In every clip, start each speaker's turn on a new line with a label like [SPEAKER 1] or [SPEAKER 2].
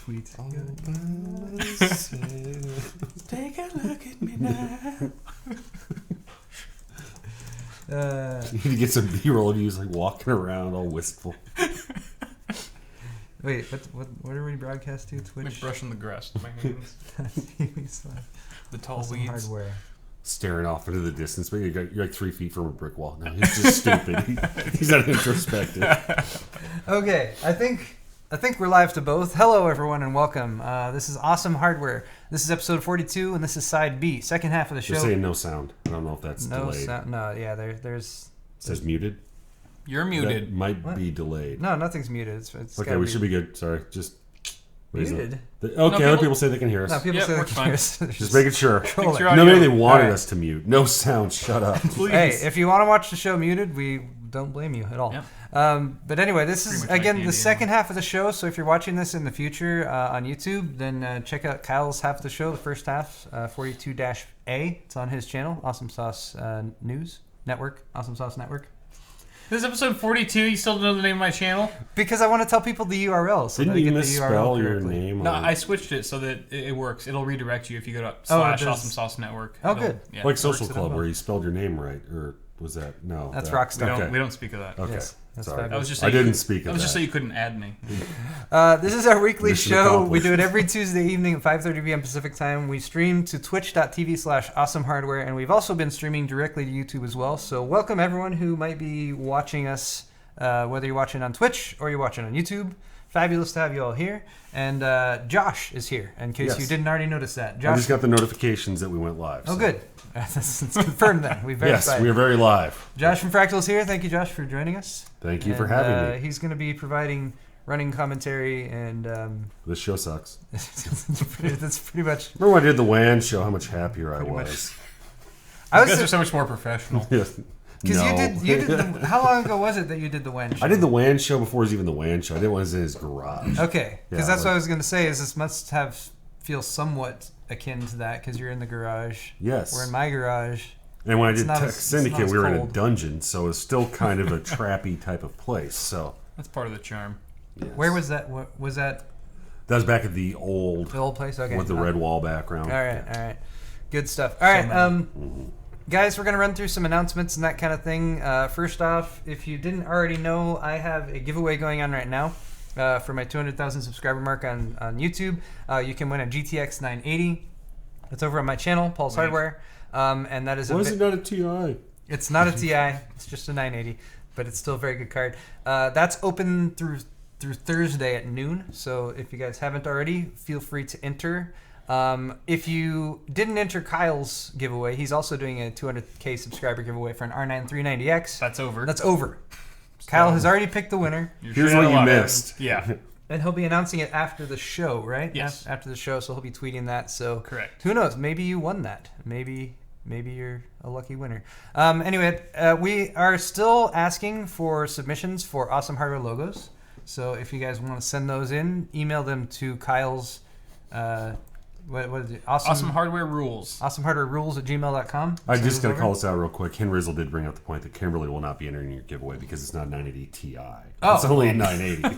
[SPEAKER 1] tweet.
[SPEAKER 2] Take a look at me now.
[SPEAKER 3] You need to get some B-roll of you like walking around all wistful.
[SPEAKER 1] Wait, what are we broadcast to? Twitch?
[SPEAKER 2] Like brushing the grass with my hands. The tall
[SPEAKER 1] Awesome
[SPEAKER 2] weeds.
[SPEAKER 1] Hardware.
[SPEAKER 3] Staring off into the distance, but you're like 3 feet from a brick wall. No, he's just stupid. He's not introspective.
[SPEAKER 1] Okay, I think we're live to both. Hello, everyone, and welcome. This is Awesome Hardware. This is episode 42, and this is side B, second half of the show.
[SPEAKER 3] They're saying no sound. I don't know if that's
[SPEAKER 1] no
[SPEAKER 3] delayed.
[SPEAKER 1] sound. No, yeah, there's.
[SPEAKER 3] It says muted.
[SPEAKER 2] You're muted.
[SPEAKER 3] That might be delayed.
[SPEAKER 1] No, nothing's muted. It's
[SPEAKER 3] okay, we should be good. Sorry, just
[SPEAKER 1] muted.
[SPEAKER 3] Other people say they can hear us.
[SPEAKER 1] No, people say
[SPEAKER 2] we're
[SPEAKER 1] they can
[SPEAKER 2] fine.
[SPEAKER 1] hear us.
[SPEAKER 3] Just making sure.
[SPEAKER 2] Audio.
[SPEAKER 3] Maybe they wanted
[SPEAKER 1] All right.
[SPEAKER 3] us to mute. No sound. Shut up.
[SPEAKER 2] Please.
[SPEAKER 1] Hey, if you want to watch the show muted, we don't blame you at all.
[SPEAKER 2] Yep.
[SPEAKER 1] But anyway, this is,
[SPEAKER 2] Pretty much
[SPEAKER 1] again,
[SPEAKER 2] like
[SPEAKER 1] the second half of the show. So if you're watching this in the future on YouTube, then check out Kyle's half of the show, the first half, 42-A. It's on his channel, Awesome Sauce News Network, Awesome Sauce Network.
[SPEAKER 2] This is episode 42. You still don't know the name of my channel?
[SPEAKER 1] Because I want to tell people the URL. So
[SPEAKER 3] Didn't
[SPEAKER 1] they
[SPEAKER 3] you
[SPEAKER 1] get the
[SPEAKER 3] misspell
[SPEAKER 1] URL
[SPEAKER 3] your
[SPEAKER 1] correctly.
[SPEAKER 3] name?
[SPEAKER 2] No,
[SPEAKER 3] on-
[SPEAKER 2] I switched it so that it works. It'll redirect you if you go to
[SPEAKER 1] it
[SPEAKER 2] /Awesome
[SPEAKER 1] does.
[SPEAKER 2] Sauce Network.
[SPEAKER 1] Oh,
[SPEAKER 2] It'll-
[SPEAKER 1] good.
[SPEAKER 2] Yeah.
[SPEAKER 3] like
[SPEAKER 1] works
[SPEAKER 3] Social
[SPEAKER 1] it
[SPEAKER 3] Club,
[SPEAKER 1] out.
[SPEAKER 3] where you spelled your name right, or was that no?
[SPEAKER 1] That's
[SPEAKER 3] that,
[SPEAKER 1] Rockstar.
[SPEAKER 2] We don't speak of that.
[SPEAKER 3] Okay,
[SPEAKER 1] Yes, that's
[SPEAKER 3] sorry.
[SPEAKER 2] That was just so
[SPEAKER 3] I
[SPEAKER 2] you
[SPEAKER 3] didn't
[SPEAKER 2] could-
[SPEAKER 3] speak of
[SPEAKER 2] That was just so
[SPEAKER 3] that.
[SPEAKER 2] you couldn't add me.
[SPEAKER 1] This is our weekly
[SPEAKER 3] Mission
[SPEAKER 1] show.
[SPEAKER 3] accomplished.
[SPEAKER 1] We do it every Tuesday evening at 5:30 p.m. Pacific time. We stream to twitch.tv/awesomehardware, and we've also been streaming directly to YouTube as well. So welcome everyone who might be watching us, whether you're watching on Twitch or you're watching on YouTube. Fabulous to have you all here. And Josh is here, in case
[SPEAKER 3] Yes.
[SPEAKER 1] you didn't already notice that.
[SPEAKER 3] I
[SPEAKER 1] Josh.
[SPEAKER 3] just got the notifications that we went live.
[SPEAKER 1] Oh,
[SPEAKER 3] so.
[SPEAKER 1] good. It's confirmed then. We verified.
[SPEAKER 3] Yes, we are very live.
[SPEAKER 1] Josh from Fractal is here. Thank you, Josh, for joining us.
[SPEAKER 3] Thank you for
[SPEAKER 1] And,
[SPEAKER 3] having me.
[SPEAKER 1] He's going to be providing running commentary and
[SPEAKER 3] This show sucks.
[SPEAKER 1] that's pretty much.
[SPEAKER 3] Remember when I did the WAN show? How much happier I
[SPEAKER 1] Pretty much.
[SPEAKER 3] was.
[SPEAKER 1] I
[SPEAKER 2] You guys are
[SPEAKER 1] was
[SPEAKER 2] so much more professional.
[SPEAKER 3] Yes.
[SPEAKER 1] because
[SPEAKER 3] No.
[SPEAKER 1] you did the, how long ago was it that you did the WAN show?
[SPEAKER 3] I did the WAN show before it was even the WAN show. I did one in his garage.
[SPEAKER 1] Okay, because
[SPEAKER 3] Yeah,
[SPEAKER 1] that's what
[SPEAKER 3] like-
[SPEAKER 1] I was going to say. Is this must feel somewhat akin to that because you're in the garage.
[SPEAKER 3] Yes.
[SPEAKER 1] We're in my garage.
[SPEAKER 3] And when I
[SPEAKER 1] It's
[SPEAKER 3] did
[SPEAKER 1] not
[SPEAKER 3] Tech
[SPEAKER 1] as- it's
[SPEAKER 3] Syndicate,
[SPEAKER 1] not as
[SPEAKER 3] we were in a
[SPEAKER 1] cold.
[SPEAKER 3] dungeon, so it's still kind of a trappy type of place. So
[SPEAKER 2] That's part of the charm.
[SPEAKER 3] yes.
[SPEAKER 1] Where was that? Was that
[SPEAKER 3] that was back at the old
[SPEAKER 1] the old place? Okay.
[SPEAKER 3] with the red wall background.
[SPEAKER 1] All right. Good stuff. All right,
[SPEAKER 2] many.
[SPEAKER 1] guys, we're going to run through some announcements and that kind of thing. First off, if you didn't already know, I have a giveaway going on right now for my 200,000 subscriber mark on YouTube. You can win a GTX 980. It's over on my channel, Paul's
[SPEAKER 2] Right.
[SPEAKER 1] Hardware. And that is
[SPEAKER 3] Why is it not a TI?
[SPEAKER 1] It's not a TI. It's just a 980, but it's still a very good card. That's open through Thursday at noon. So if you guys haven't already, feel free to enter. If you didn't enter Kyle's giveaway, he's also doing a 200K subscriber giveaway for an R9 390X.
[SPEAKER 2] That's over.
[SPEAKER 1] That's over. Kyle has already picked the winner,
[SPEAKER 2] You're
[SPEAKER 3] Here's
[SPEAKER 2] sure
[SPEAKER 3] what you
[SPEAKER 2] a lot.
[SPEAKER 3] missed.
[SPEAKER 2] Yeah,
[SPEAKER 1] and he'll be announcing it after the show, right?
[SPEAKER 2] Yes.
[SPEAKER 1] After the show, so he'll be tweeting that. So
[SPEAKER 2] correct.
[SPEAKER 1] who knows? Maybe you won that. Maybe you're a lucky winner. Anyway, we are still asking for submissions for Awesome Hardware logos. So if you guys want to send those in, email them to Kyle's. What is it?
[SPEAKER 2] Awesome Hardware rules.
[SPEAKER 1] AwesomeHardwareRules@gmail.com.
[SPEAKER 3] I'm
[SPEAKER 1] Send
[SPEAKER 3] just
[SPEAKER 1] those
[SPEAKER 3] going to
[SPEAKER 1] over.
[SPEAKER 3] call this out real quick. Ken Rizzle did bring up the point that Kimberly will not be entering your giveaway because it's not 980 Ti.
[SPEAKER 1] Oh.
[SPEAKER 3] It's only a 980.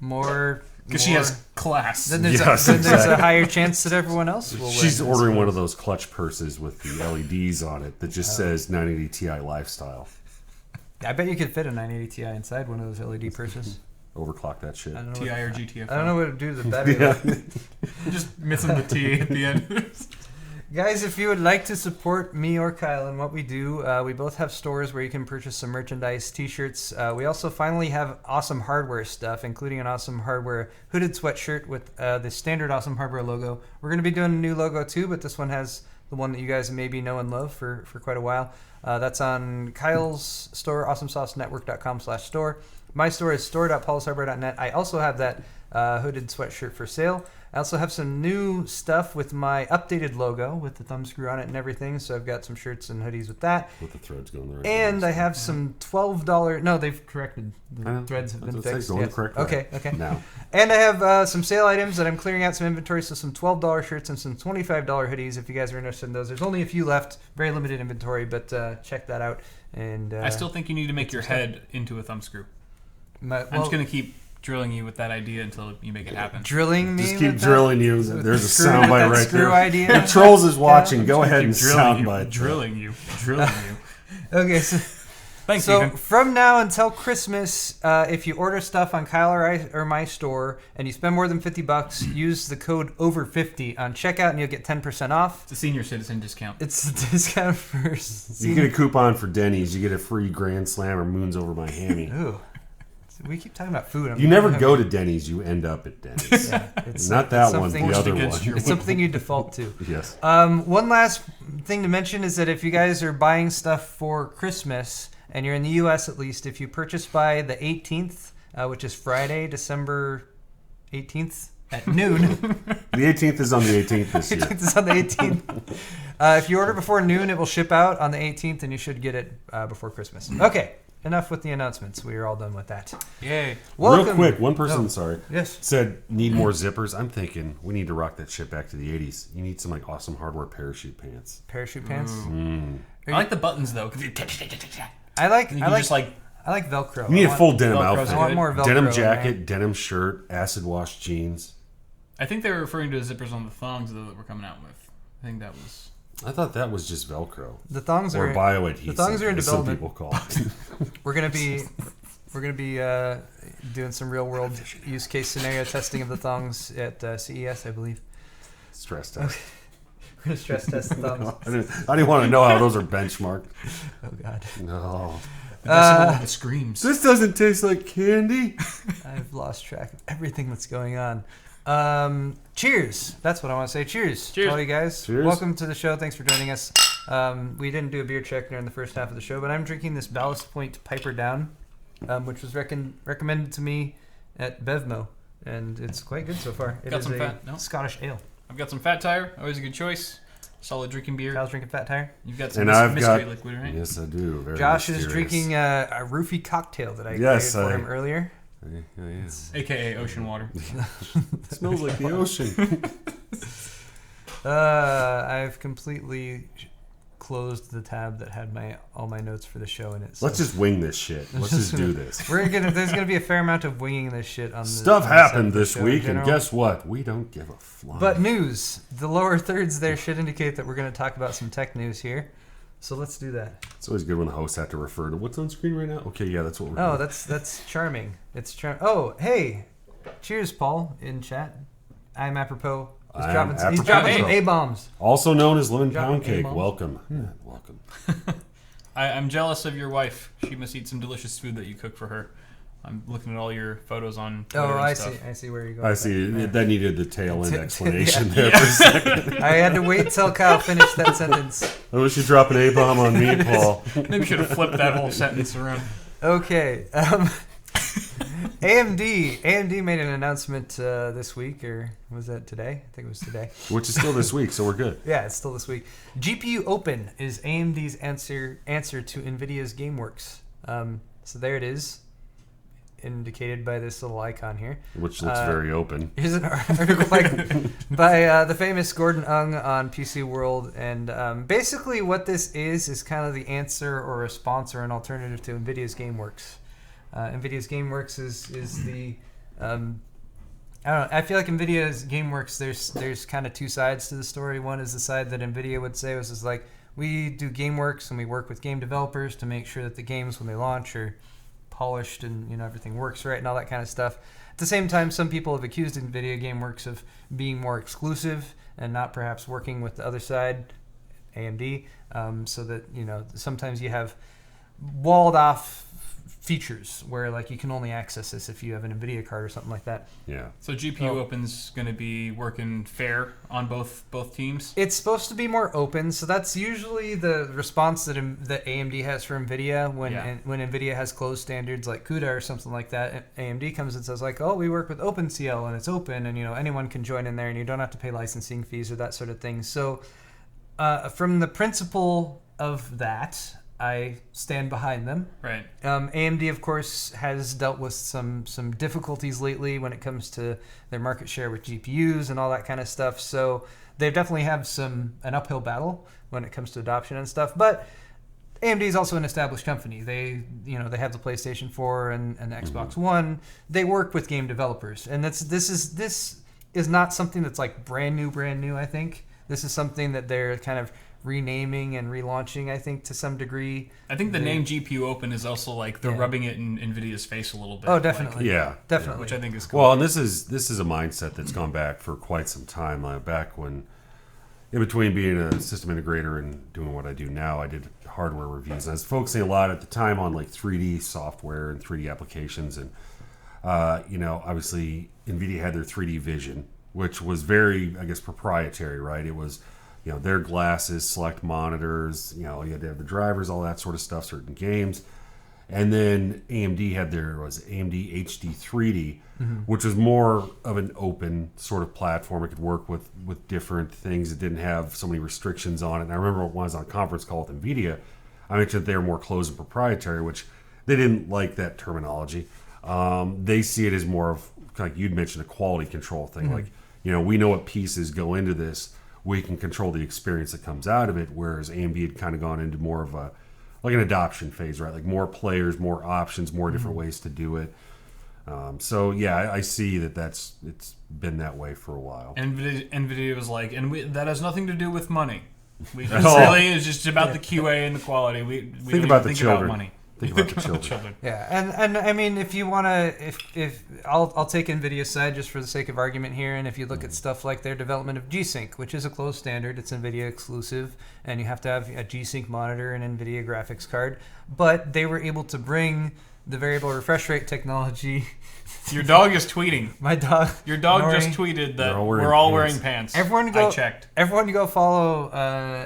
[SPEAKER 1] More.
[SPEAKER 2] Because she has class.
[SPEAKER 1] Then there's,
[SPEAKER 3] Yes,
[SPEAKER 1] then there's a
[SPEAKER 3] exactly.
[SPEAKER 1] higher chance that everyone else will win.
[SPEAKER 3] She's ordering one of those clutch purses with the LEDs on it that just says 980 Ti lifestyle.
[SPEAKER 1] I bet you could fit a 980 Ti inside one of those LED purses.
[SPEAKER 3] Overclock that shit.
[SPEAKER 1] I don't know.
[SPEAKER 2] TI
[SPEAKER 1] What,
[SPEAKER 2] or GTF.
[SPEAKER 1] I don't know what to do to the battery.
[SPEAKER 3] Yeah.
[SPEAKER 2] Just missing the T at the end.
[SPEAKER 1] Guys, if you would like to support me or Kyle in what we do, we both have stores where you can purchase some merchandise, t-shirts. We also finally have Awesome Hardware stuff, including an Awesome Hardware hooded sweatshirt with the standard Awesome Hardware logo. We're going to be doing a new logo too, but this one has the one that you guys maybe know and love for quite a while. That's on Kyle's store, awesomesaucenetwork.com/store. My store is store.paulshardware.net. I also have that hooded sweatshirt for sale. I also have some new stuff with my updated logo with the thumb screw on it and everything. So I've got some shirts and hoodies with that.
[SPEAKER 3] With the threads going the right
[SPEAKER 1] And
[SPEAKER 3] way.
[SPEAKER 1] I have some $12... No, they've corrected. The
[SPEAKER 3] I know.
[SPEAKER 1] threads have
[SPEAKER 3] That's
[SPEAKER 1] been
[SPEAKER 3] what it says,
[SPEAKER 1] fixed.
[SPEAKER 3] going the
[SPEAKER 1] Yes.
[SPEAKER 3] correct way.
[SPEAKER 1] Okay.
[SPEAKER 3] Now.
[SPEAKER 1] And I have some sale items that I'm clearing out some inventory. So some $12 shirts and some $25 hoodies if you guys are interested in those. There's only a few left. Very limited inventory, but check that out. And
[SPEAKER 2] I still think you need to make your head into a thumb screw.
[SPEAKER 1] I'm
[SPEAKER 2] I'm just going to keep drilling you with that idea until you make it happen.
[SPEAKER 1] Drilling me.
[SPEAKER 3] Just keep
[SPEAKER 1] with
[SPEAKER 3] drilling you.
[SPEAKER 1] With
[SPEAKER 3] There's
[SPEAKER 1] the
[SPEAKER 3] a
[SPEAKER 1] screw-
[SPEAKER 3] soundbite
[SPEAKER 1] that
[SPEAKER 3] right
[SPEAKER 1] screw
[SPEAKER 3] there.
[SPEAKER 1] idea.
[SPEAKER 3] The trolls is watching.
[SPEAKER 1] Yeah.
[SPEAKER 3] Go ahead and
[SPEAKER 2] Drilling you.
[SPEAKER 3] soundbite.
[SPEAKER 2] Drilling you. Drilling you.
[SPEAKER 1] Okay, so
[SPEAKER 2] Thanks,
[SPEAKER 1] so
[SPEAKER 2] Ethan.
[SPEAKER 1] from now until Christmas, if you order stuff on Kyle or my store and you spend more than $50, use the code over50 on checkout and you'll get 10% off.
[SPEAKER 2] It's a senior citizen discount.
[SPEAKER 1] It's a discount for
[SPEAKER 3] You
[SPEAKER 1] senior.
[SPEAKER 3] get a coupon for Denny's. You get a free Grand Slam or Moons Over my hammy.
[SPEAKER 1] Ooh. We keep talking about food.
[SPEAKER 3] You never go to Denny's. You end up at Denny's.
[SPEAKER 1] Yeah, it's
[SPEAKER 3] Not that
[SPEAKER 1] it's
[SPEAKER 3] one.
[SPEAKER 1] something-
[SPEAKER 3] The other
[SPEAKER 2] against
[SPEAKER 3] one.
[SPEAKER 2] your
[SPEAKER 1] It's something you default to.
[SPEAKER 3] Yes.
[SPEAKER 1] One last thing to mention is that if you guys are buying stuff for Christmas, and you're in the U.S. at least, if you purchase by the 18th, which is Friday, December 18th at noon.
[SPEAKER 3] The 18th is on the 18th this year.
[SPEAKER 1] 18th is on the 18th. If you order before noon, it will ship out on the 18th, and you should get it before Christmas. Okay, enough with the announcements. We are all done with that.
[SPEAKER 2] Yay.
[SPEAKER 1] Welcome.
[SPEAKER 3] Real quick, one person,
[SPEAKER 1] No.
[SPEAKER 3] sorry,
[SPEAKER 1] Yes.
[SPEAKER 3] said need more zippers. I'm thinking we need to rock that shit back to the 80s. You need some like awesome hardware parachute pants.
[SPEAKER 1] Parachute pants.
[SPEAKER 2] I like the buttons, though.
[SPEAKER 1] I like.
[SPEAKER 2] You
[SPEAKER 1] I
[SPEAKER 2] can
[SPEAKER 1] like.
[SPEAKER 2] just like...
[SPEAKER 1] I like Velcro.
[SPEAKER 3] You need
[SPEAKER 1] I
[SPEAKER 3] a full denim
[SPEAKER 2] Velcro's
[SPEAKER 3] outfit.
[SPEAKER 1] I want more Velcro.
[SPEAKER 3] Denim
[SPEAKER 1] in
[SPEAKER 3] jacket,
[SPEAKER 1] there.
[SPEAKER 3] denim shirt, acid wash jeans.
[SPEAKER 2] I think they were referring to the zippers on the thongs, though, that we're coming out with. I think that was...
[SPEAKER 3] I thought that was just Velcro
[SPEAKER 1] The thongs
[SPEAKER 3] or
[SPEAKER 1] are.
[SPEAKER 3] bioadhesive.
[SPEAKER 1] the thongs are in
[SPEAKER 3] as some
[SPEAKER 1] development.
[SPEAKER 3] people call it.
[SPEAKER 1] We're gonna be doing some real world use case scenario testing of the thongs at CES, I believe.
[SPEAKER 3] Stress test.
[SPEAKER 1] We're gonna stress test the thongs.
[SPEAKER 3] I didn't want to know how those are benchmarked.
[SPEAKER 1] Oh God,
[SPEAKER 3] No.
[SPEAKER 2] The decibel of the screams.
[SPEAKER 3] This doesn't taste like candy.
[SPEAKER 1] I've lost track of everything that's going on. Cheers. That's what I want to say. Cheers.
[SPEAKER 2] Cheers.
[SPEAKER 1] To all you guys.
[SPEAKER 3] Cheers.
[SPEAKER 1] Welcome to the show. Thanks for joining us. We didn't do a beer check during the first half of the show, but I'm drinking this Ballast Point Piper Down, which was recommended to me at Bevmo, and it's quite good so far. It
[SPEAKER 2] Got
[SPEAKER 1] is
[SPEAKER 2] some
[SPEAKER 1] a
[SPEAKER 2] fat, no?
[SPEAKER 1] Scottish ale.
[SPEAKER 2] I've got some Fat Tire. Always a good choice. Solid drinking beer.
[SPEAKER 1] Kyle's drinking Fat Tire.
[SPEAKER 2] You've got some
[SPEAKER 3] And I've
[SPEAKER 2] mystery
[SPEAKER 3] got
[SPEAKER 2] liquid, right?
[SPEAKER 3] Yes, I do. Very
[SPEAKER 1] Josh is
[SPEAKER 3] mysterious.
[SPEAKER 1] drinking a roofie cocktail that I
[SPEAKER 3] Yes,
[SPEAKER 1] created for
[SPEAKER 3] I-
[SPEAKER 1] him earlier.
[SPEAKER 3] Yeah.
[SPEAKER 2] AKA ocean water.
[SPEAKER 3] It smells like the ocean.
[SPEAKER 1] I've completely closed the tab that had all my notes for the show in it. So
[SPEAKER 3] Let's just wing this shit. Let's just do this.
[SPEAKER 1] there's gonna be a fair amount of winging this shit on the
[SPEAKER 3] Stuff
[SPEAKER 1] on the set
[SPEAKER 3] happened
[SPEAKER 1] of the
[SPEAKER 3] this
[SPEAKER 1] show in
[SPEAKER 3] week, and
[SPEAKER 1] general.
[SPEAKER 3] guess what? We don't give a flying.
[SPEAKER 1] But news, the lower thirds there should indicate that we're gonna talk about some tech news here. So let's do that.
[SPEAKER 3] It's always good when the hosts have to refer to what's on screen right now. Okay, yeah, that's what we're
[SPEAKER 1] Oh,
[SPEAKER 3] doing.
[SPEAKER 1] that's charming. It's Oh, hey, cheers, Paul in chat. I'm apropos. He's
[SPEAKER 3] I'm
[SPEAKER 1] dropping
[SPEAKER 3] apropos.
[SPEAKER 1] some A bombs.
[SPEAKER 3] Also known as lemon
[SPEAKER 1] Dropping
[SPEAKER 3] pound cake.
[SPEAKER 1] A-bombs.
[SPEAKER 3] Welcome. Welcome.
[SPEAKER 2] I'm jealous of your wife. She must eat some delicious food that you cook for her. I'm looking at all your photos on Twitter
[SPEAKER 1] Oh,
[SPEAKER 2] and
[SPEAKER 1] I
[SPEAKER 2] stuff.
[SPEAKER 1] see. I see where you're going.
[SPEAKER 3] I
[SPEAKER 1] with
[SPEAKER 3] see.
[SPEAKER 1] that.
[SPEAKER 3] That needed the tail end
[SPEAKER 1] Yeah.
[SPEAKER 3] explanation
[SPEAKER 1] Yeah.
[SPEAKER 3] there for a second.
[SPEAKER 1] I had to wait till Kyle finished that sentence.
[SPEAKER 3] I wish you'd drop an A-bomb on me, Paul.
[SPEAKER 2] Maybe we should have flipped that whole sentence around.
[SPEAKER 1] Okay. AMD made an announcement this week, or was that today? I think it was today.
[SPEAKER 3] Which is still this week, so we're good.
[SPEAKER 1] Yeah, it's still this week. GPUOpen is AMD's answer to NVIDIA's Gameworks. So there it is, indicated by this little icon here.
[SPEAKER 3] Which looks very open.
[SPEAKER 1] Here's an article by the famous Gordon Ung on PC World, and basically what this is kind of the answer or response or an alternative to NVIDIA's Gameworks. NVIDIA's Gameworks is the I don't know. I feel like NVIDIA's Gameworks, there's kind of two sides to the story. One is the side that NVIDIA would say was like, we do Gameworks and we work with game developers to make sure that the games when they launch are polished and everything works right and all that kind of stuff. At the same time, some people have accused NVIDIA Gameworks of being more exclusive and not perhaps working with the other side, AMD, so that sometimes you have walled off features where like you can only access this if you have an NVIDIA card or something like that.
[SPEAKER 3] Yeah.
[SPEAKER 2] So GPUOpen's going to be working fair on both teams?
[SPEAKER 1] It's supposed to be more open, so that's usually the response that AMD has for NVIDIA when NVIDIA has closed standards like CUDA or something like that. AMD comes and says like, oh, we work with OpenCL and it's open and anyone can join in there and you don't have to pay licensing fees or that sort of thing. So from the principle of that, I stand behind them.
[SPEAKER 2] Right.
[SPEAKER 1] AMD, of course, has dealt with some difficulties lately when it comes to their market share with GPUs and all that kind of stuff. So they definitely have an uphill battle when it comes to adoption and stuff. But AMD is also an established company. They have the PlayStation 4 and the Xbox One. They work with game developers, and this is not something that's like brand new. I think this is something that they're kind of renaming and relaunching, I think, to some degree.
[SPEAKER 2] I think the name GPUOpen is also like they're rubbing it in NVIDIA's face a little bit.
[SPEAKER 1] Oh, definitely. Definitely.
[SPEAKER 2] Which I think is cool.
[SPEAKER 3] Well, and this is a mindset that's gone back for quite some time. Like back when, in between being a system integrator and doing what I do now, I did hardware reviews. And I was focusing a lot at the time on like 3D software and 3D applications. And, obviously NVIDIA had their 3D vision, which was very, I guess, proprietary, right? It was, their glasses, select monitors, you had to have the drivers, all that sort of stuff, certain games. And then AMD had AMD HD 3D, which was more of an open sort of platform. It could work with different things. It didn't have so many restrictions on it. And I remember when I was on a conference call with NVIDIA, I mentioned that they were more closed and proprietary, which they didn't like that terminology. They see it as more of, like you'd mentioned, a quality control thing. Like, we know what pieces go into this. We can control the experience that comes out of it, whereas AMD had kind of gone into more of like an adoption phase, right? Like more players, more options, more different ways to do it. I see it's been that way for a while.
[SPEAKER 2] NVIDIA was like, that has nothing to do with money. We really is just about the QA and the quality. We
[SPEAKER 3] think about the children.
[SPEAKER 2] About money.
[SPEAKER 3] Think about the children.
[SPEAKER 1] Yeah, and I mean, if you want to, if I'll take NVIDIA's side just for the sake of argument here, and if you look at stuff like their development of G-Sync, which is a closed standard, it's NVIDIA exclusive, and you have to have a G-Sync monitor and NVIDIA graphics card, but they were able to bring the variable refresh rate technology.
[SPEAKER 2] Your dog is tweeting.
[SPEAKER 1] My dog.
[SPEAKER 2] Your dog
[SPEAKER 1] Nori,
[SPEAKER 2] just tweeted that we're all wearing pants. I checked.
[SPEAKER 1] Everyone go follow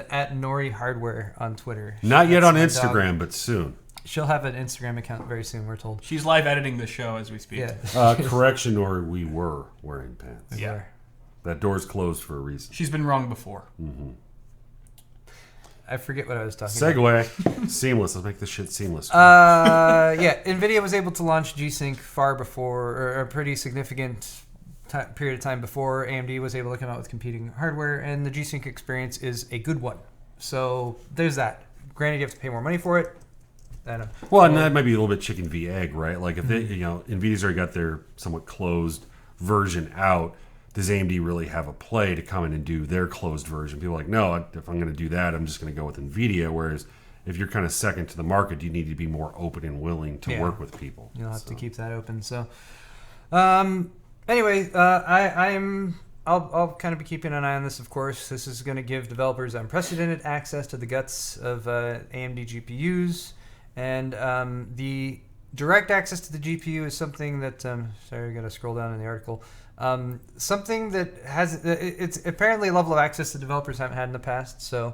[SPEAKER 1] at Nori Hardware on Twitter.
[SPEAKER 3] Not yet on Instagram, but soon.
[SPEAKER 1] She'll have an Instagram account very soon, we're told.
[SPEAKER 2] She's live editing the show as we speak.
[SPEAKER 1] Yeah.
[SPEAKER 3] Correction, or we were wearing pants.
[SPEAKER 2] Yeah.
[SPEAKER 3] That door's closed for a reason.
[SPEAKER 2] She's been wrong before.
[SPEAKER 1] I forget what I was talking about.
[SPEAKER 3] Segue. Seamless. Let's make this shit seamless.
[SPEAKER 1] NVIDIA was able to launch G-Sync far before, or a pretty significant period of time before AMD was able to come out with competing hardware, and the G-Sync experience is a good one. So there's that. Granted, you have to pay more money for it. And
[SPEAKER 3] that might be a little bit chicken v egg, right? Like if they, NVIDIA's already got their somewhat closed version out, does AMD really have a play to come in and do their closed version? People are like, no, if I'm going to do that, I'm just going to go with NVIDIA. Whereas if you're kind of second to the market, you need to be more open and willing to work with people.
[SPEAKER 1] You'll have to keep that open. So, anyway, I'll kind of be keeping an eye on this, of course. This is going to give developers unprecedented access to the guts of AMD GPUs. And the direct access to the GPU is something that, sorry, I got to scroll down in the article. Something that it's apparently a level of access that developers haven't had in the past. So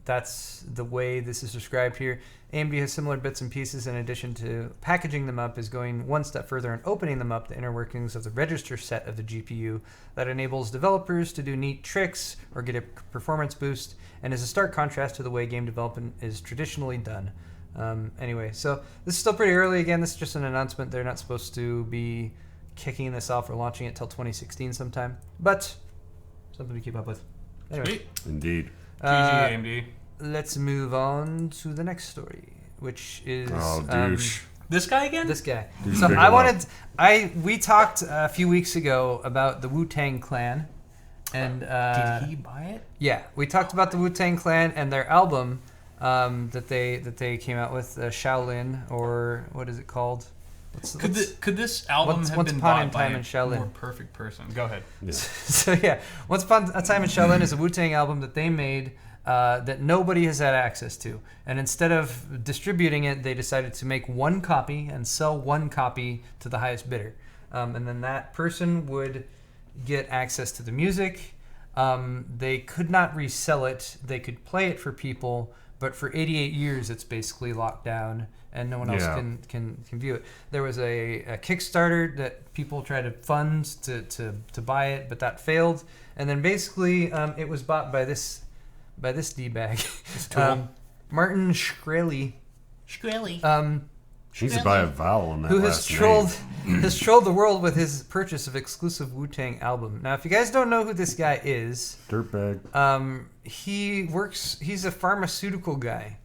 [SPEAKER 1] that's the way this is described here. AMD has similar bits and pieces in addition to packaging them up, is going one step further and opening them up, the inner workings of the register set of the GPU that enables developers to do neat tricks or get a performance boost, and is a stark contrast to the way game development is traditionally done. Anyway, so this is still pretty early. Again, this is just an announcement. They're not supposed to be kicking this off or launching it till 2016 sometime, but something to keep up with. Anyway.
[SPEAKER 2] Sweet.
[SPEAKER 3] Indeed.
[SPEAKER 2] GG AMD.
[SPEAKER 1] Let's move on to the next story, which is
[SPEAKER 3] douche.
[SPEAKER 2] This guy again?
[SPEAKER 1] This guy.
[SPEAKER 3] Douche
[SPEAKER 1] So we talked a few weeks ago about the Wu-Tang Clan, and
[SPEAKER 2] did he buy it?
[SPEAKER 1] Yeah, we talked about the Wu-Tang Clan and their album that they came out with, Shaolin, or what is it called?
[SPEAKER 2] Could this album have been bought by a more perfect person? Go ahead.
[SPEAKER 3] Yeah.
[SPEAKER 1] So yeah, Once Upon a Time in Shaolin is a Wu-Tang album that they made that nobody has had access to. And instead of distributing it, they decided to make one copy and sell one copy to the highest bidder. And then that person would get access to the music. They could not resell it. They could play it for people, but for 88 years it's basically locked down and no one else can view it. There was a Kickstarter that people tried to fund to buy it, but that failed. And then basically it was bought by this D-bag, Martin Shkreli.
[SPEAKER 3] Needs to buy a vowel in that
[SPEAKER 1] who
[SPEAKER 3] last
[SPEAKER 1] has trolled the world with his purchase of exclusive Wu-Tang album. Now, if you guys don't know who this guy is,
[SPEAKER 3] dirtbag.
[SPEAKER 1] he's a pharmaceutical guy.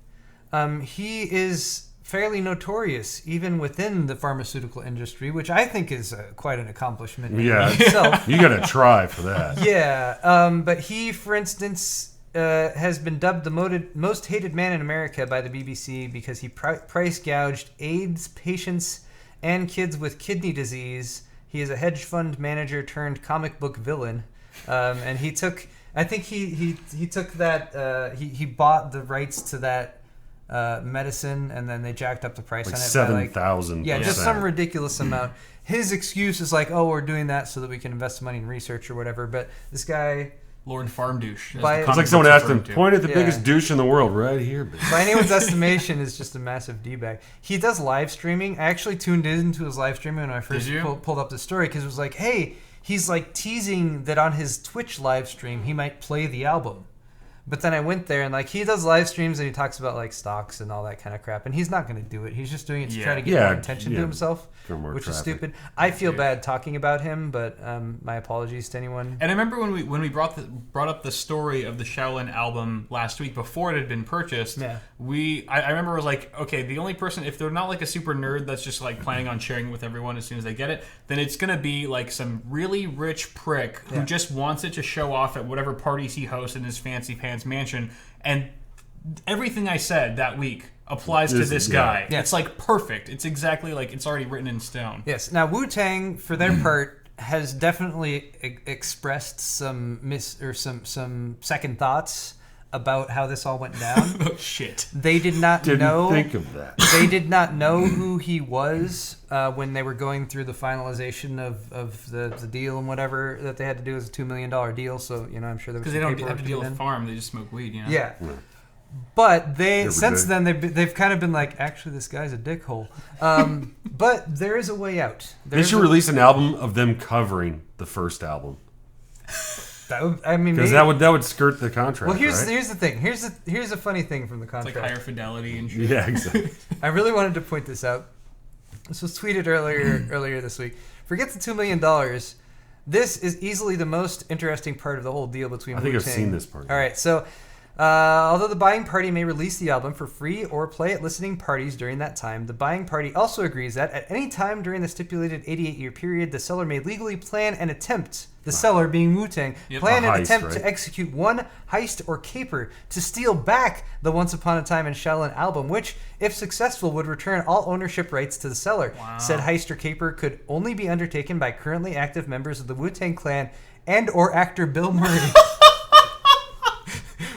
[SPEAKER 1] he is fairly notorious even within the pharmaceutical industry, which I think is quite an accomplishment in itself.
[SPEAKER 3] You got to try for that.
[SPEAKER 1] Yeah, but he, for instance, has been dubbed the most hated man in America by the BBC because he price gouged AIDS patients and kids with kidney disease. He is a hedge fund manager turned comic book villain, and he took. I think he took that. He bought the rights to that medicine, and then they jacked up the price on it
[SPEAKER 3] 7,000%.
[SPEAKER 1] Yeah, just some ridiculous amount. His excuse is like, "Oh, we're doing that so that we can invest money in research or whatever." But this guy.
[SPEAKER 2] Lord Farm Douche.
[SPEAKER 3] It's like someone asked him, point at the biggest douche in the world right here.
[SPEAKER 1] By anyone's estimation, is just a massive D-bag. He does live streaming. I actually tuned into his live streaming when I first pulled up the story because it was like, hey, he's like teasing that on his Twitch live stream he might play the album. But then I went there and like he does live streams and he talks about like stocks and all that kind of crap. And he's not going to do it. He's just doing it to try to get more attention to himself, which is stupid. I feel bad talking about him, but my apologies to anyone.
[SPEAKER 2] And I remember when we brought up the story of the Shaolin album last week before it had been purchased. Yeah. I remember it was like, okay, the only person, if they're not like a super nerd that's just like planning on sharing it with everyone as soon as they get it, then it's going to be like some really rich prick who just wants it to show off at whatever parties he hosts in his fancy pants mansion, and everything I said that week applies to this guy. Yeah. It's like perfect. It's exactly like it's already written in stone.
[SPEAKER 1] Yes. Now Wu-Tang, for their part, has definitely expressed some some second thoughts about how this all went down.
[SPEAKER 2] Oh shit!
[SPEAKER 1] They did not
[SPEAKER 3] Didn't think of that.
[SPEAKER 1] They did not know who he was when they were going through the finalization of the deal and whatever that they had to do as a $2 million deal. So I'm sure there was
[SPEAKER 2] because they don't have to deal with farm; they just smoke weed.
[SPEAKER 1] Yeah. But since then they've kind of been like, actually, this guy's a dickhole. But there is a way out.
[SPEAKER 3] They should release an album of them covering the first album. Because that would skirt the contract.
[SPEAKER 1] Well, here's the thing. Here's a funny thing from the contract.
[SPEAKER 2] It's like higher fidelity and shit.
[SPEAKER 3] Yeah, exactly.
[SPEAKER 1] I really wanted to point this out. This was tweeted earlier this week. Forget the $2 million. This is easily the most interesting part of the whole deal between.
[SPEAKER 3] I think Wu-Tang. I've seen this part.
[SPEAKER 1] All right, so. Although the buying party may release the album for free or play at listening parties during that time, the buying party also agrees that at any time during the stipulated 88-year period, the seller may legally plan and attempt, the seller being Wu-Tang, plan and attempt to execute one heist or caper to steal back the Once Upon a Time in Shaolin album, which, if successful, would return all ownership rights to the seller. Wow. Said heist or caper could only be undertaken by currently active members of the Wu-Tang Clan and or actor Bill Murray.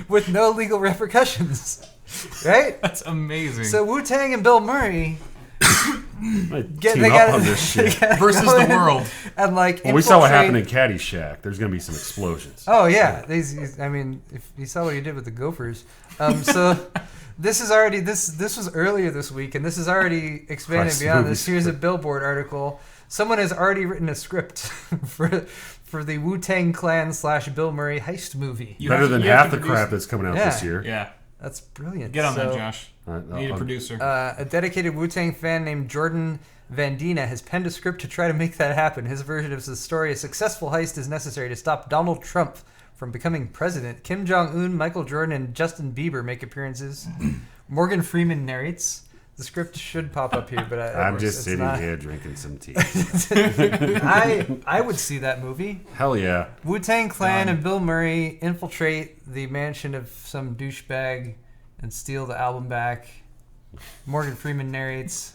[SPEAKER 1] With no legal repercussions, right?
[SPEAKER 2] That's amazing.
[SPEAKER 1] So Wu-Tang and Bill Murray
[SPEAKER 3] team up on this shit
[SPEAKER 2] versus the world,
[SPEAKER 1] and like
[SPEAKER 3] we saw what happened in Caddyshack. There's going to be some explosions.
[SPEAKER 1] Oh yeah, I mean, if you saw what he did with the Gophers, so this is already this was earlier this week, and this is already expanded beyond this. Here's a Billboard article. Someone has already written a script for the Wu-Tang Clan / Bill Murray heist movie.
[SPEAKER 3] Better than half the crap that's coming out this year.
[SPEAKER 2] Yeah.
[SPEAKER 1] That's brilliant.
[SPEAKER 2] Get on that, Josh. Need a producer.
[SPEAKER 1] A dedicated Wu-Tang fan named Jordan Vandina has penned a script to try to make that happen. His version of the story: a successful heist is necessary to stop Donald Trump from becoming president. Kim Jong-un, Michael Jordan, and Justin Bieber make appearances. Morgan Freeman narrates. The script should pop up here, but
[SPEAKER 3] I'm just sitting here drinking some tea.
[SPEAKER 1] I would see that movie.
[SPEAKER 3] Hell yeah.
[SPEAKER 1] Wu-Tang Clan and Bill Murray infiltrate the mansion of some douchebag and steal the album back. Morgan Freeman narrates.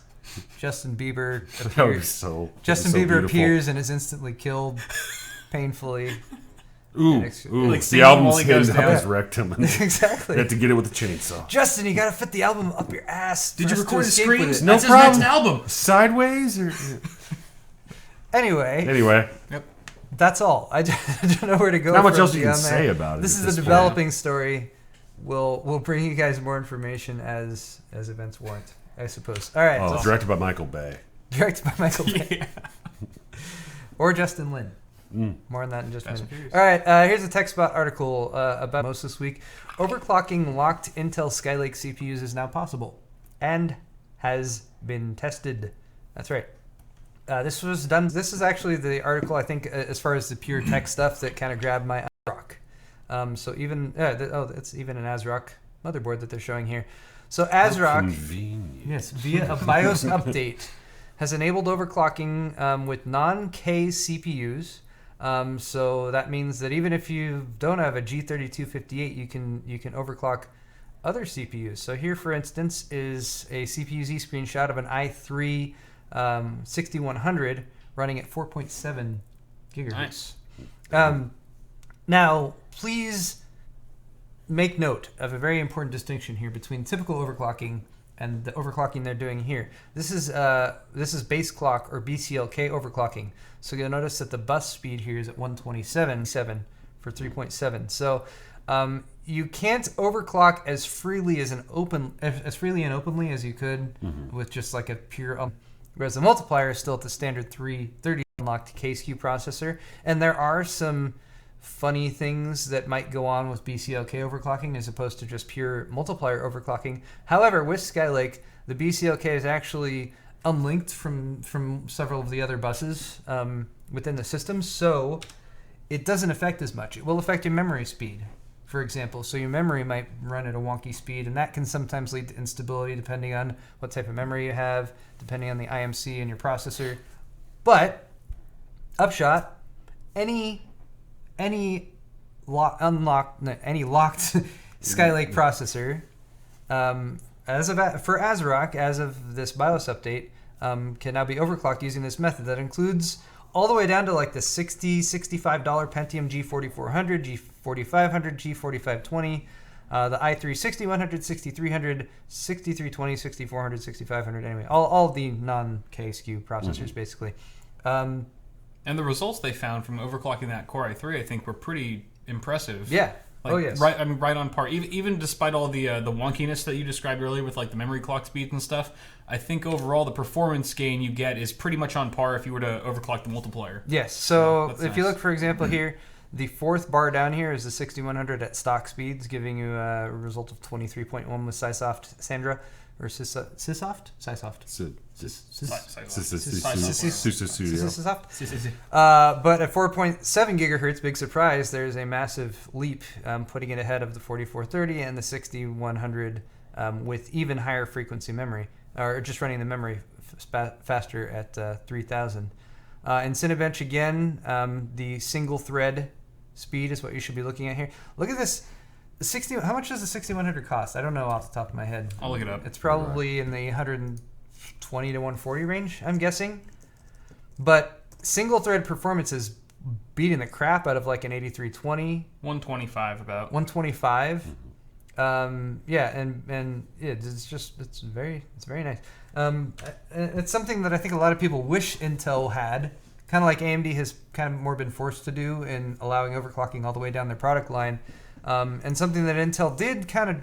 [SPEAKER 1] Justin Bieber appears and is instantly killed painfully.
[SPEAKER 3] Like the album's hidden up his rectum.
[SPEAKER 1] Exactly.
[SPEAKER 3] You have to get it with a chainsaw.
[SPEAKER 1] Justin, you got to fit the album up your ass.
[SPEAKER 2] Did you record his screams?
[SPEAKER 3] No
[SPEAKER 2] That's
[SPEAKER 3] problem.
[SPEAKER 2] His next album.
[SPEAKER 3] Sideways? Or...
[SPEAKER 1] Anyway.
[SPEAKER 2] Yep.
[SPEAKER 1] That's all. I don't know where to go.
[SPEAKER 3] Not much else you can say about it.
[SPEAKER 1] This is a developing story. We'll bring you guys more information as events warrant, I suppose. All right.
[SPEAKER 3] Oh, directed by Michael Bay.
[SPEAKER 1] Directed by Michael Bay. Or Justin Lin. More on that in just a minute. All right, here's a TechSpot article about most this week. Overclocking locked Intel Skylake CPUs is now possible and has been tested. That's right. This was done. This is actually the article, I think, as far as the pure tech stuff that kind of grabbed my ASRock. So even it's even an ASRock motherboard that they're showing here. So ASRock, yes, via a BIOS update, has enabled overclocking with non-K CPUs. So that means that even if you don't have a G3258, you can overclock other CPUs. So here, for instance, is a CPU-Z screenshot of an i3 6100 running at 4.7 gigahertz.
[SPEAKER 2] Nice.
[SPEAKER 1] Now, please make note of a very important distinction here between typical overclocking and the overclocking they're doing here. This is base clock or BCLK overclocking. So you'll notice that the bus speed here is at 127 for 3.7. So you can't overclock as freely and openly as you could with just like a pure. Whereas the multiplier is still at the standard 330 unlocked K-SKU processor, and there are some funny things that might go on with BCLK overclocking as opposed to just pure multiplier overclocking. However, with Skylake, the BCLK is actually unlinked from several of the other buses within the system, so it doesn't affect as much. It will affect your memory speed, for example. So your memory might run at a wonky speed, and that can sometimes lead to instability depending on what type of memory you have, depending on the IMC in your processor. But, upshot, any locked Skylake processor for ASRock, as of this BIOS update, can now be overclocked using this method that includes all the way down to like the $65 Pentium G4400, G4500, G4520, the i3 6100, 6300, 6320, 6400, 6500. Anyway, all the non-K SKU processors basically.
[SPEAKER 2] And the results they found from overclocking that Core i3, I think, were pretty impressive.
[SPEAKER 1] Yeah.
[SPEAKER 2] Like,
[SPEAKER 1] yes.
[SPEAKER 2] Right. I mean, right on par. Even despite all the wonkiness that you described earlier with like the memory clock speeds and stuff, I think overall the performance gain you get is pretty much on par if you were to overclock the multiplier.
[SPEAKER 1] Yes. So if
[SPEAKER 2] nice.
[SPEAKER 1] you look, for example, here, the fourth bar down here is the 6100 at stock speeds, giving you a result of 23.1 with Sysoft Sandra. Or Sysoft? Sysoft. But at 4.7 gigahertz, big surprise, there's a massive leap, putting it ahead of the 4430 and the 6100 with even higher frequency memory, or just running the memory faster at 3000. In Cinebench, again, the single thread speed is what you should be looking at here. Look at this. How much does the 6100 cost? I don't know off the top of my head.
[SPEAKER 2] I'll look it up.
[SPEAKER 1] It's probably in the 120 to 140 range, I'm guessing. But single thread performance is beating the crap out of like an 8320.
[SPEAKER 2] 125 about.
[SPEAKER 1] 125. Yeah, and it's very nice. It's something that I think a lot of people wish Intel had, kind of like AMD has kind of more been forced to do in allowing overclocking all the way down their product line. And something that Intel did kind of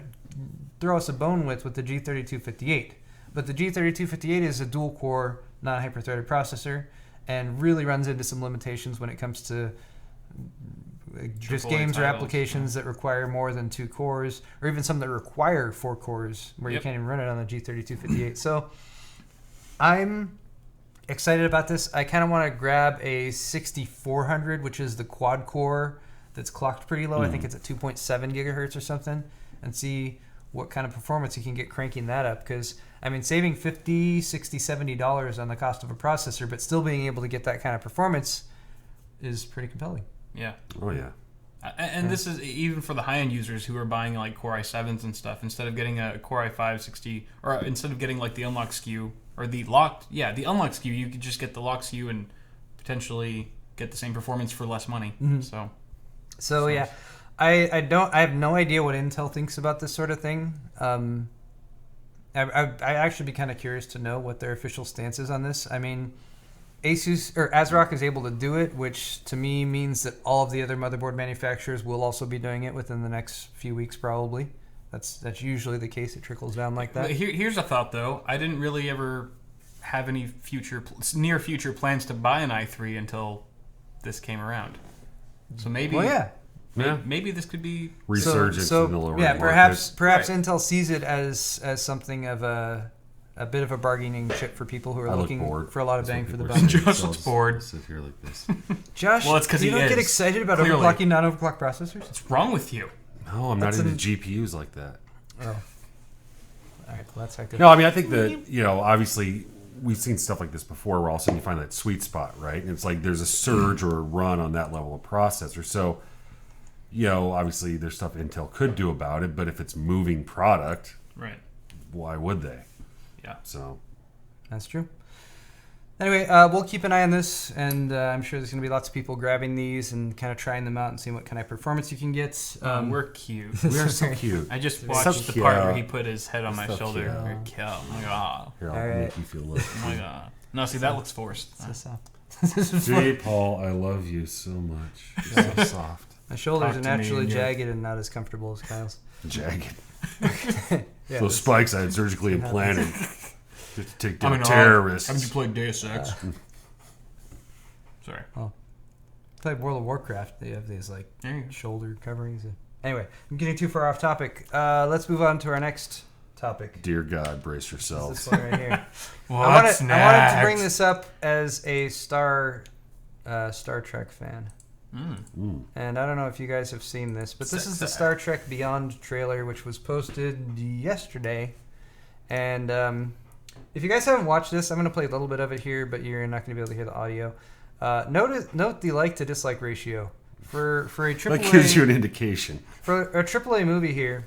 [SPEAKER 1] throw us a bone with the G3258. But the G3258 is a dual-core, non-hyper-threaded processor and really runs into some limitations when it comes to just games or applications that require more than 2 cores, or even some that require 4 cores where you can't even run it on the G3258. So I'm excited about this. I kind of want to grab a 6400, which is the quad-core that's clocked pretty low. I think it's at 2.7 gigahertz or something, and see what kind of performance you can get cranking that up. Because, I mean, saving $50, $60, $70 on the cost of a processor, but still being able to get that kind of performance is pretty compelling.
[SPEAKER 2] Yeah.
[SPEAKER 3] Oh, yeah.
[SPEAKER 2] And this is even for the high-end users who are buying like Core i7s and stuff. Instead of getting a Core i5 60, or instead of getting like the unlocked SKU, or the unlocked SKU, you could just get the locked SKU and potentially get the same performance for less money. So yeah, I have no idea what Intel thinks about this sort of thing. I actually be kind of curious to know what their official stance is on this. I mean, Asus or ASRock is able to do it, which to me means that all of the other motherboard manufacturers will also be doing it within the next few weeks, probably. That's usually the case. It trickles down like that. Here's a thought, though. I didn't really ever have any near future plans to buy an i3 until this came around. So maybe, maybe this could be
[SPEAKER 3] resurgence in the lower market.
[SPEAKER 1] Perhaps Intel sees it as something of a bit of a bargaining chip for people who are looking for a lot of bang for the buck.
[SPEAKER 2] Josh looks bored.
[SPEAKER 3] Sit here like this.
[SPEAKER 1] Josh, well, it's because you don't get excited about overclocking non-overclocked processors.
[SPEAKER 2] What's wrong with you?
[SPEAKER 3] No, I'm not into GPUs like that.
[SPEAKER 1] Oh. All right, well, that's not good.
[SPEAKER 3] No, I mean, I think that, obviously we've seen stuff like this before where all of a sudden you find that sweet spot, right? And it's like there's a surge or a run on that level of processor. So, obviously there's stuff Intel could do about it, but if it's moving product,
[SPEAKER 2] right?
[SPEAKER 3] Why would they?
[SPEAKER 2] Yeah.
[SPEAKER 3] So
[SPEAKER 1] that's true. Anyway, we'll keep an eye on this, and I'm sure there's going to be lots of people grabbing these and kind of trying them out and seeing what kind of performance you can get.
[SPEAKER 2] We're cute.
[SPEAKER 3] we are so cute.
[SPEAKER 2] I just
[SPEAKER 3] So
[SPEAKER 2] watched the
[SPEAKER 3] cute.
[SPEAKER 2] part where he put his head on my
[SPEAKER 3] So
[SPEAKER 2] shoulder.
[SPEAKER 3] cute.
[SPEAKER 2] We're cute. Oh my god.
[SPEAKER 3] Here, I'll
[SPEAKER 1] All right.
[SPEAKER 3] make you feel loved.
[SPEAKER 2] Oh my god. No, see, that looks forced.
[SPEAKER 1] So soft.
[SPEAKER 3] Gee, Paul, I love you so much. You're so soft.
[SPEAKER 1] My shoulders
[SPEAKER 2] Talk
[SPEAKER 1] are
[SPEAKER 2] to me
[SPEAKER 1] naturally
[SPEAKER 2] in your-
[SPEAKER 1] jagged and not as comfortable as Kyle's.
[SPEAKER 3] Jagged.
[SPEAKER 1] Yeah,
[SPEAKER 3] Those spikes I had surgically implanted to take down
[SPEAKER 2] Haven't
[SPEAKER 3] terrorists.
[SPEAKER 2] you played Deus Ex? Sorry.
[SPEAKER 1] play World of Warcraft. They have these like
[SPEAKER 2] There you go.
[SPEAKER 1] shoulder coverings. Anyway, I'm getting too far off topic. Let's move on to our next topic.
[SPEAKER 3] Dear God, brace
[SPEAKER 1] This
[SPEAKER 3] yourselves.
[SPEAKER 1] one right here.
[SPEAKER 2] What's
[SPEAKER 1] I wanted to bring this up as a Star Trek fan. And I don't know if you guys have seen this, but this is the Star Trek Beyond trailer, which was posted yesterday. And if you guys haven't watched this, I'm going to play a little bit of it here, but you're not going to be able to hear the audio. Note the like to dislike ratio for a AAA.
[SPEAKER 3] That gives you an indication.
[SPEAKER 1] For a AAA movie here,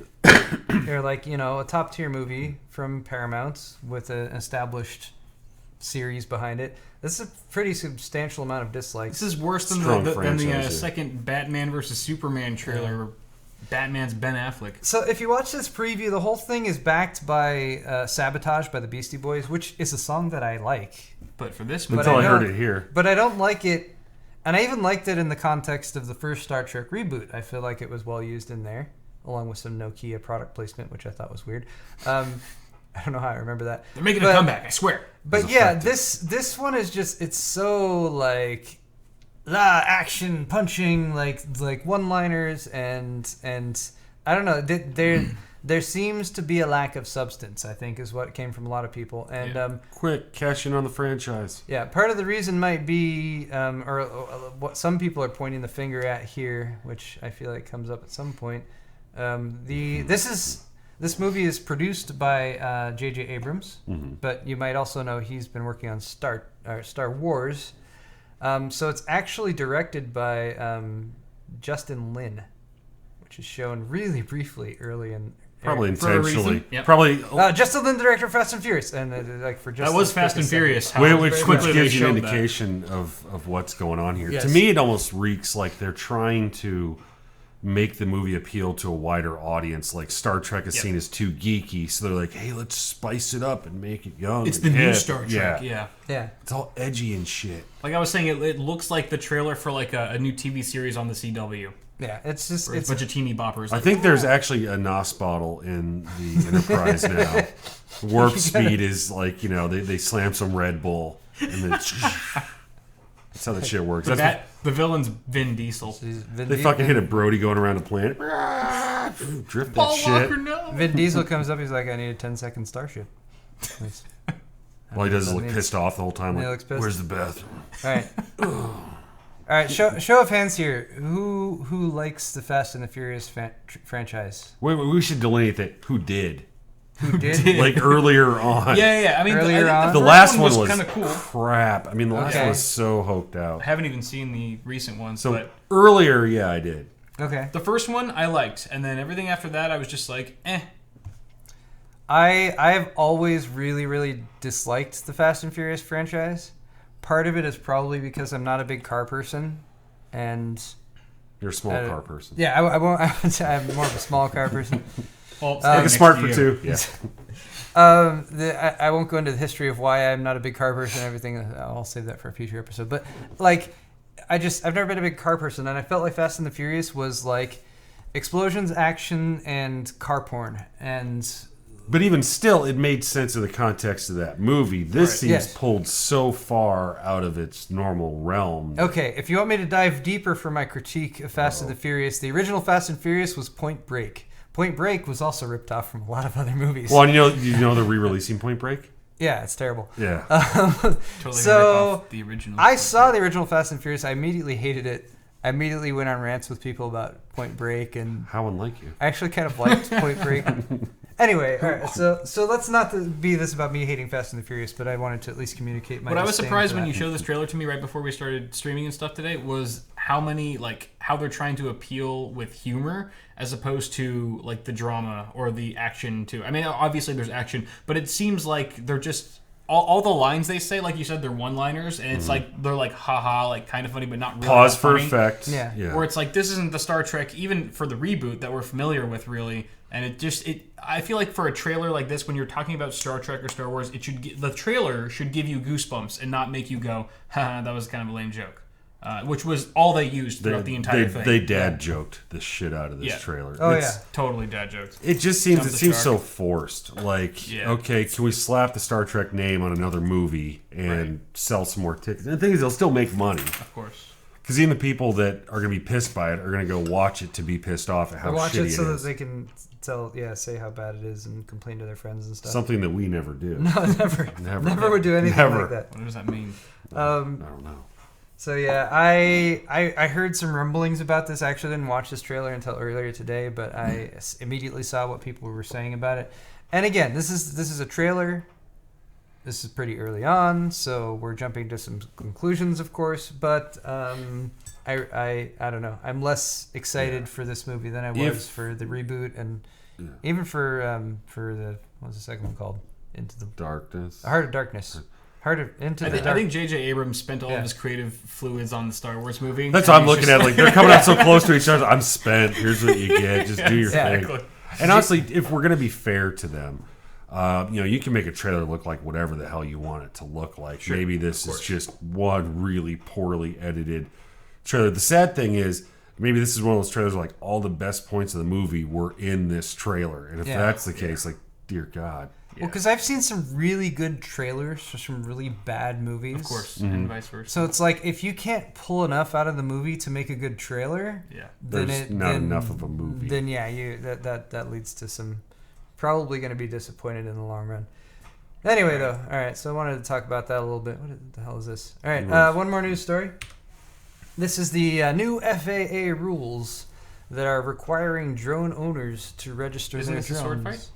[SPEAKER 1] or like a top tier movie from Paramount with an established series behind it. This is a pretty substantial amount of dislikes.
[SPEAKER 2] This is worse than
[SPEAKER 3] Strong
[SPEAKER 2] the
[SPEAKER 3] franchise, yeah.
[SPEAKER 2] second Batman versus Superman trailer. Where Batman's Ben Affleck.
[SPEAKER 1] So if you watch this preview, the whole thing is backed by Sabotage by the Beastie Boys, which is a song that I like.
[SPEAKER 2] But for this
[SPEAKER 3] Until
[SPEAKER 2] movie,
[SPEAKER 3] I heard it here.
[SPEAKER 1] But I don't like it, and I even liked it in the context of the first Star Trek reboot. I feel like it was well used in there, along with some Nokia product placement, which I thought was weird. I don't know how I remember that.
[SPEAKER 2] they're making a comeback, I swear.
[SPEAKER 1] But yeah, this one is just, it's so like action punching, like one-liners and I don't know, there seems to be a lack of substance, I think, is what came from a lot of people. And
[SPEAKER 3] Quick, cash in on the franchise.
[SPEAKER 1] yeah, part of the reason might be or what some people are pointing the finger at here, which I feel like comes up at some point. This movie is produced by J.J. Abrams, but you might also know he's been working on Star Wars. So it's actually directed by Justin Lin, which is shown really briefly early in.
[SPEAKER 3] Probably
[SPEAKER 2] For a reason.
[SPEAKER 3] intentionally.
[SPEAKER 2] Yep.
[SPEAKER 3] Probably.
[SPEAKER 1] Justin Lin, director of Fast and Furious, and like for just
[SPEAKER 2] That was Fast and Furious. How
[SPEAKER 3] Which
[SPEAKER 2] quickly they
[SPEAKER 3] gives you an
[SPEAKER 2] showed that.
[SPEAKER 3] indication of what's going on here.
[SPEAKER 1] Yes.
[SPEAKER 3] To me, it almost reeks like they're trying to make the movie appeal to a wider audience. Like Star Trek is seen as too geeky, so they're like, hey, let's spice it up and make it young.
[SPEAKER 2] It's
[SPEAKER 3] and
[SPEAKER 2] the new
[SPEAKER 3] hip.
[SPEAKER 2] Star Trek, yeah.
[SPEAKER 1] Yeah.
[SPEAKER 3] It's all edgy and shit.
[SPEAKER 2] Like I was saying, it looks like the trailer for like a new TV series on the CW.
[SPEAKER 1] Yeah, it's just
[SPEAKER 2] Where it's a bunch of teeny boppers.
[SPEAKER 3] I think there's actually a NOS bottle in the Enterprise now. Warp speed is like, they slam some Red Bull and then that's how that shit works.
[SPEAKER 2] the villain's Vin Diesel.
[SPEAKER 3] They fucking hit a Brody going around the planet. Drift that
[SPEAKER 2] Paul
[SPEAKER 3] shit.
[SPEAKER 2] Walker, no.
[SPEAKER 1] Vin Diesel comes up. He's like, I need a 10-second starship.
[SPEAKER 3] All he does is
[SPEAKER 1] That
[SPEAKER 3] look
[SPEAKER 1] means-
[SPEAKER 3] pissed off the whole time.
[SPEAKER 1] Yeah, he
[SPEAKER 3] Like,
[SPEAKER 1] looks pissed.
[SPEAKER 3] where's the bathroom?
[SPEAKER 1] All right. Show of hands here. Who likes the Fast and the Furious franchise?
[SPEAKER 3] We should delineate that. Who did?
[SPEAKER 1] Who did?
[SPEAKER 3] Like earlier on.
[SPEAKER 2] Yeah. I mean,
[SPEAKER 1] Earlier on.
[SPEAKER 3] The
[SPEAKER 2] first
[SPEAKER 3] last one was
[SPEAKER 2] kind of cool.
[SPEAKER 3] crap. I mean, the last
[SPEAKER 1] Okay.
[SPEAKER 3] one was so hoked out.
[SPEAKER 2] I haven't even seen the recent ones,
[SPEAKER 3] So
[SPEAKER 2] but
[SPEAKER 3] earlier, yeah, I did.
[SPEAKER 1] Okay.
[SPEAKER 2] the first one I liked, and then everything after that I was just like, eh.
[SPEAKER 1] I've always really, really disliked the Fast and Furious franchise. Part of it is probably because I'm not a big car person, and
[SPEAKER 3] You're a small car person.
[SPEAKER 1] yeah, I won't. I would say I'm more of a small car person.
[SPEAKER 2] Well,
[SPEAKER 3] Like a smart for two. Yeah.
[SPEAKER 1] I won't go into the history of why I'm not a big car person and everything. I'll save that for a future episode. But like, I've never been a big car person, and I felt like Fast and the Furious was like explosions, action, and car porn. And
[SPEAKER 3] But even still, it made sense in the context of that movie. This seems
[SPEAKER 1] Yes.
[SPEAKER 3] pulled so far out of its normal realm.
[SPEAKER 1] okay, if you want me to dive deeper for my critique of Fast and the Furious, the original Fast and Furious was Point Break. Point Break was also ripped off from a lot of other movies.
[SPEAKER 3] Well, you know they're re-releasing Point Break?
[SPEAKER 1] Yeah, it's terrible.
[SPEAKER 3] Yeah.
[SPEAKER 2] totally
[SPEAKER 1] So,
[SPEAKER 2] rip off the original.
[SPEAKER 1] I saw the original Fast and Furious. I immediately hated it. I immediately went on rants with people about Point Break, and
[SPEAKER 3] How unlike you.
[SPEAKER 1] I actually kind of liked Point Break. Anyway, all right. So let's not be this about me hating Fast and the Furious, but I wanted to at least communicate my.
[SPEAKER 2] But I was
[SPEAKER 1] disdain
[SPEAKER 2] surprised
[SPEAKER 1] for
[SPEAKER 2] when
[SPEAKER 1] that.
[SPEAKER 2] you showed this trailer to me right before we started streaming and stuff today. Was how they're trying to appeal with humor as opposed to like the drama or the action too. I mean, obviously there's action, but it seems like they're just. All the lines they say, like you said, they're one-liners, and it's like they're like haha, like kind of funny, but not really.
[SPEAKER 3] Pause for
[SPEAKER 2] funny.
[SPEAKER 3] effect.
[SPEAKER 1] Yeah.
[SPEAKER 2] Where it's like this isn't the Star Trek, even for the reboot that we're familiar with, really. And I feel like for a trailer like this, when you're talking about Star Trek or Star Wars, the trailer should give you goosebumps and not make you go, haha, that was kind of a lame joke. Which was all they used throughout the entire thing.
[SPEAKER 3] They dad joked the shit out of this trailer.
[SPEAKER 1] Oh,
[SPEAKER 3] It's-
[SPEAKER 2] Totally dad jokes.
[SPEAKER 3] It just seems so forced. Like, okay, can we slap the Star Trek name on another movie and sell some more tickets? And the thing is, they'll still make money.
[SPEAKER 2] Of course.
[SPEAKER 3] Because even the people that are going to be pissed by it are going to go watch it to be pissed off at how
[SPEAKER 1] watch
[SPEAKER 3] shitty
[SPEAKER 1] it so
[SPEAKER 3] is.
[SPEAKER 1] that they can say how bad it is and complain to their friends and stuff.
[SPEAKER 3] Something that we never do.
[SPEAKER 1] No, never would do anything like that.
[SPEAKER 2] What does that mean?
[SPEAKER 3] I don't know.
[SPEAKER 1] So yeah, I heard some rumblings about this. I actually didn't watch this trailer until earlier today, but I immediately saw what people were saying about it. And again, this is a trailer. This is pretty early on, so we're jumping to some conclusions, of course. But I don't know. I'm less excited for this movie than I was for the reboot, and even for the what was the second one called? Into the
[SPEAKER 3] Darkness.
[SPEAKER 1] Heart of Darkness. I
[SPEAKER 2] think J.J. Abrams spent all of his creative fluids on the Star Wars movie.
[SPEAKER 3] That's what I'm looking at. Like, they're coming out so close to each other. I'm spent. Here's what you get. Just do your thing. And honestly, if we're going to be fair to them, you can make a trailer look like whatever the hell you want it to look like. Sure, maybe this is just one really poorly edited trailer. The sad thing is, maybe this is one of those trailers where, like, all the best points of the movie were in this trailer. And if that's the case, like, dear God.
[SPEAKER 1] Well, because I've seen some really good trailers for some really bad movies.
[SPEAKER 2] Of course, and vice versa.
[SPEAKER 1] So it's like, if you can't pull enough out of the movie to make a good trailer,
[SPEAKER 3] there's not enough of a movie.
[SPEAKER 1] Then that leads to some probably going to be disappointed in the long run. Anyway, though, all right. So I wanted to talk about that a little bit. What the hell is this? All right, one more news story. This is the new FAA rules that are requiring drone owners to register their drones.
[SPEAKER 2] Isn't this a sword fight?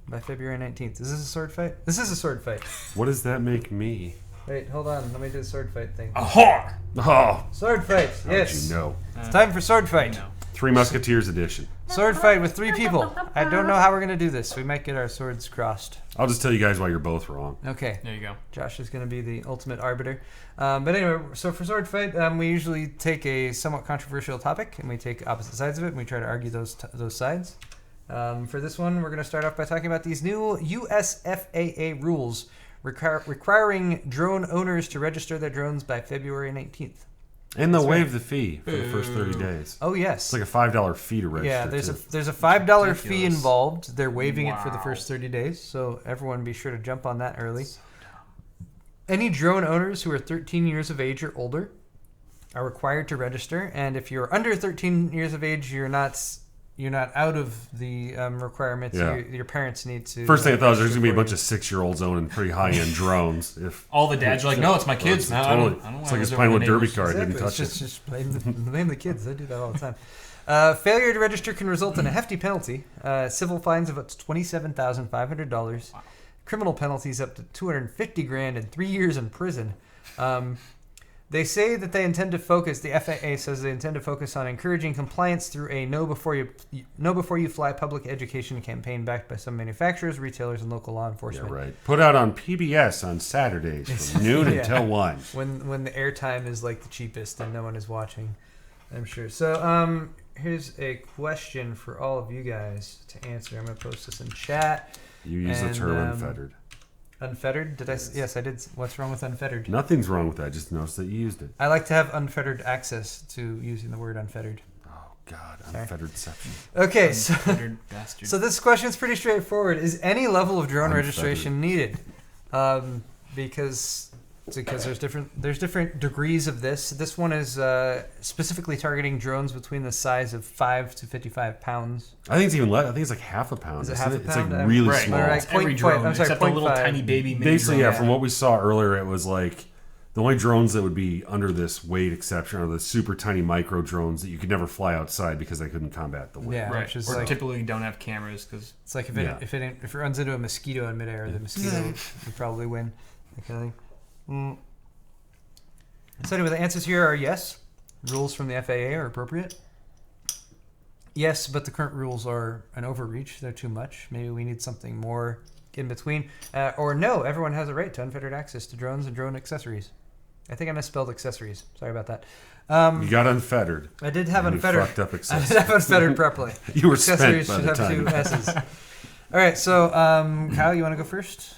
[SPEAKER 1] By February 19th. Is this a sword fight? This is a sword fight.
[SPEAKER 3] What does that make me?
[SPEAKER 1] Wait, hold on. Let me do the sword fight thing.
[SPEAKER 3] Aha! Oh!
[SPEAKER 1] Sword fight. Yes.
[SPEAKER 3] You know.
[SPEAKER 1] It's time for sword fight.
[SPEAKER 3] Three Musketeers edition.
[SPEAKER 1] Sword fight with 3 people. I don't know how we're going to do this. We might get our swords crossed.
[SPEAKER 3] I'll just tell you guys why you're both wrong.
[SPEAKER 1] Okay.
[SPEAKER 2] There you go.
[SPEAKER 1] Josh is going to be the ultimate arbiter. But anyway, so for sword fight, we usually take a somewhat controversial topic and we take opposite sides of it and we try to argue those sides. For this one, we're going to start off by talking about these new US FAA rules requiring drone owners to register their drones by February 19th.
[SPEAKER 3] And they'll waive the fee for the first 30 days.
[SPEAKER 1] Oh, yes.
[SPEAKER 3] It's like a $5 fee to register.
[SPEAKER 1] Yeah, there's a $5 fee involved. They're waiving it for the first 30 days, so everyone be sure to jump on that early. Any drone owners who are 13 years of age or older are required to register, and if you're under 13 years of age, you're not out of the requirements.
[SPEAKER 3] Yeah.
[SPEAKER 1] Your parents need to.
[SPEAKER 3] First thing I thought was there's going to be a bunch of 6-year-olds owning pretty high-end drones. If
[SPEAKER 2] all the dads are like, no, it's my kids. No,
[SPEAKER 3] totally.
[SPEAKER 2] I don't
[SPEAKER 3] It's like it's playing with derby card.
[SPEAKER 1] Exactly.
[SPEAKER 3] Didn't touch
[SPEAKER 1] Just blame the kids. They do that all the time. Failure to register can result in a hefty penalty. Civil fines of up to $27,500. Wow. Criminal penalties up to $250,000 and 3 years in prison. They say that they intend to focus. The FAA says they intend to focus on encouraging compliance through a Know Before You Fly public education campaign backed by some manufacturers, retailers, and local law enforcement.
[SPEAKER 3] Yeah, right. Put out on PBS on Saturdays from noon until 1.
[SPEAKER 1] When the airtime is like the cheapest and no one is watching, I'm sure. So here's a question for all of you guys to answer. I'm going to post this in chat.
[SPEAKER 3] You use the term unfettered.
[SPEAKER 1] Unfettered? Yes, I did. What's wrong with unfettered?
[SPEAKER 3] Nothing's wrong with that. I just noticed that you used it.
[SPEAKER 1] I like to have unfettered access to using the word unfettered.
[SPEAKER 3] Oh, God. Unfettered deception.
[SPEAKER 1] Okay,
[SPEAKER 2] so
[SPEAKER 1] this question is pretty straightforward. Is any level of drone registration needed? Because there's different degrees of this. This one is specifically targeting drones between the size of 5 to 55 pounds.
[SPEAKER 3] I think it's even less. I think it's like half a pound.
[SPEAKER 1] Is it half a pound?
[SPEAKER 3] It's like really small.
[SPEAKER 1] Right.
[SPEAKER 2] Every drone, except a little
[SPEAKER 1] 0.5.
[SPEAKER 2] tiny baby mini
[SPEAKER 3] Basically,
[SPEAKER 2] drone.
[SPEAKER 3] from what we saw earlier, it was like The only drones that would be under this weight exception are the super tiny micro drones that you could never fly outside because they couldn't combat the weight.
[SPEAKER 1] Yeah,
[SPEAKER 2] Right.
[SPEAKER 1] which is
[SPEAKER 2] Or
[SPEAKER 1] like,
[SPEAKER 2] typically don't have cameras because
[SPEAKER 1] it's like if
[SPEAKER 3] Yeah.
[SPEAKER 1] it runs into a mosquito in midair, the mosquito would probably win. That kind of thing. So anyway, the answers here are yes. Rules from the FAA are appropriate. Yes, but the current rules are an overreach. They're too much. Maybe we need something more in between. Or no, everyone has a right to unfettered access to drones and drone accessories. I think I misspelled accessories. Sorry about that.
[SPEAKER 3] You got unfettered.
[SPEAKER 1] I did have
[SPEAKER 3] And you
[SPEAKER 1] unfettered.
[SPEAKER 3] fucked up
[SPEAKER 1] I
[SPEAKER 3] accessories.
[SPEAKER 1] did have unfettered properly.
[SPEAKER 3] You were spent
[SPEAKER 1] Accessories
[SPEAKER 3] by
[SPEAKER 1] should
[SPEAKER 3] the
[SPEAKER 1] have
[SPEAKER 3] time.
[SPEAKER 1] two S's. All right, so Kyle, you want to go first?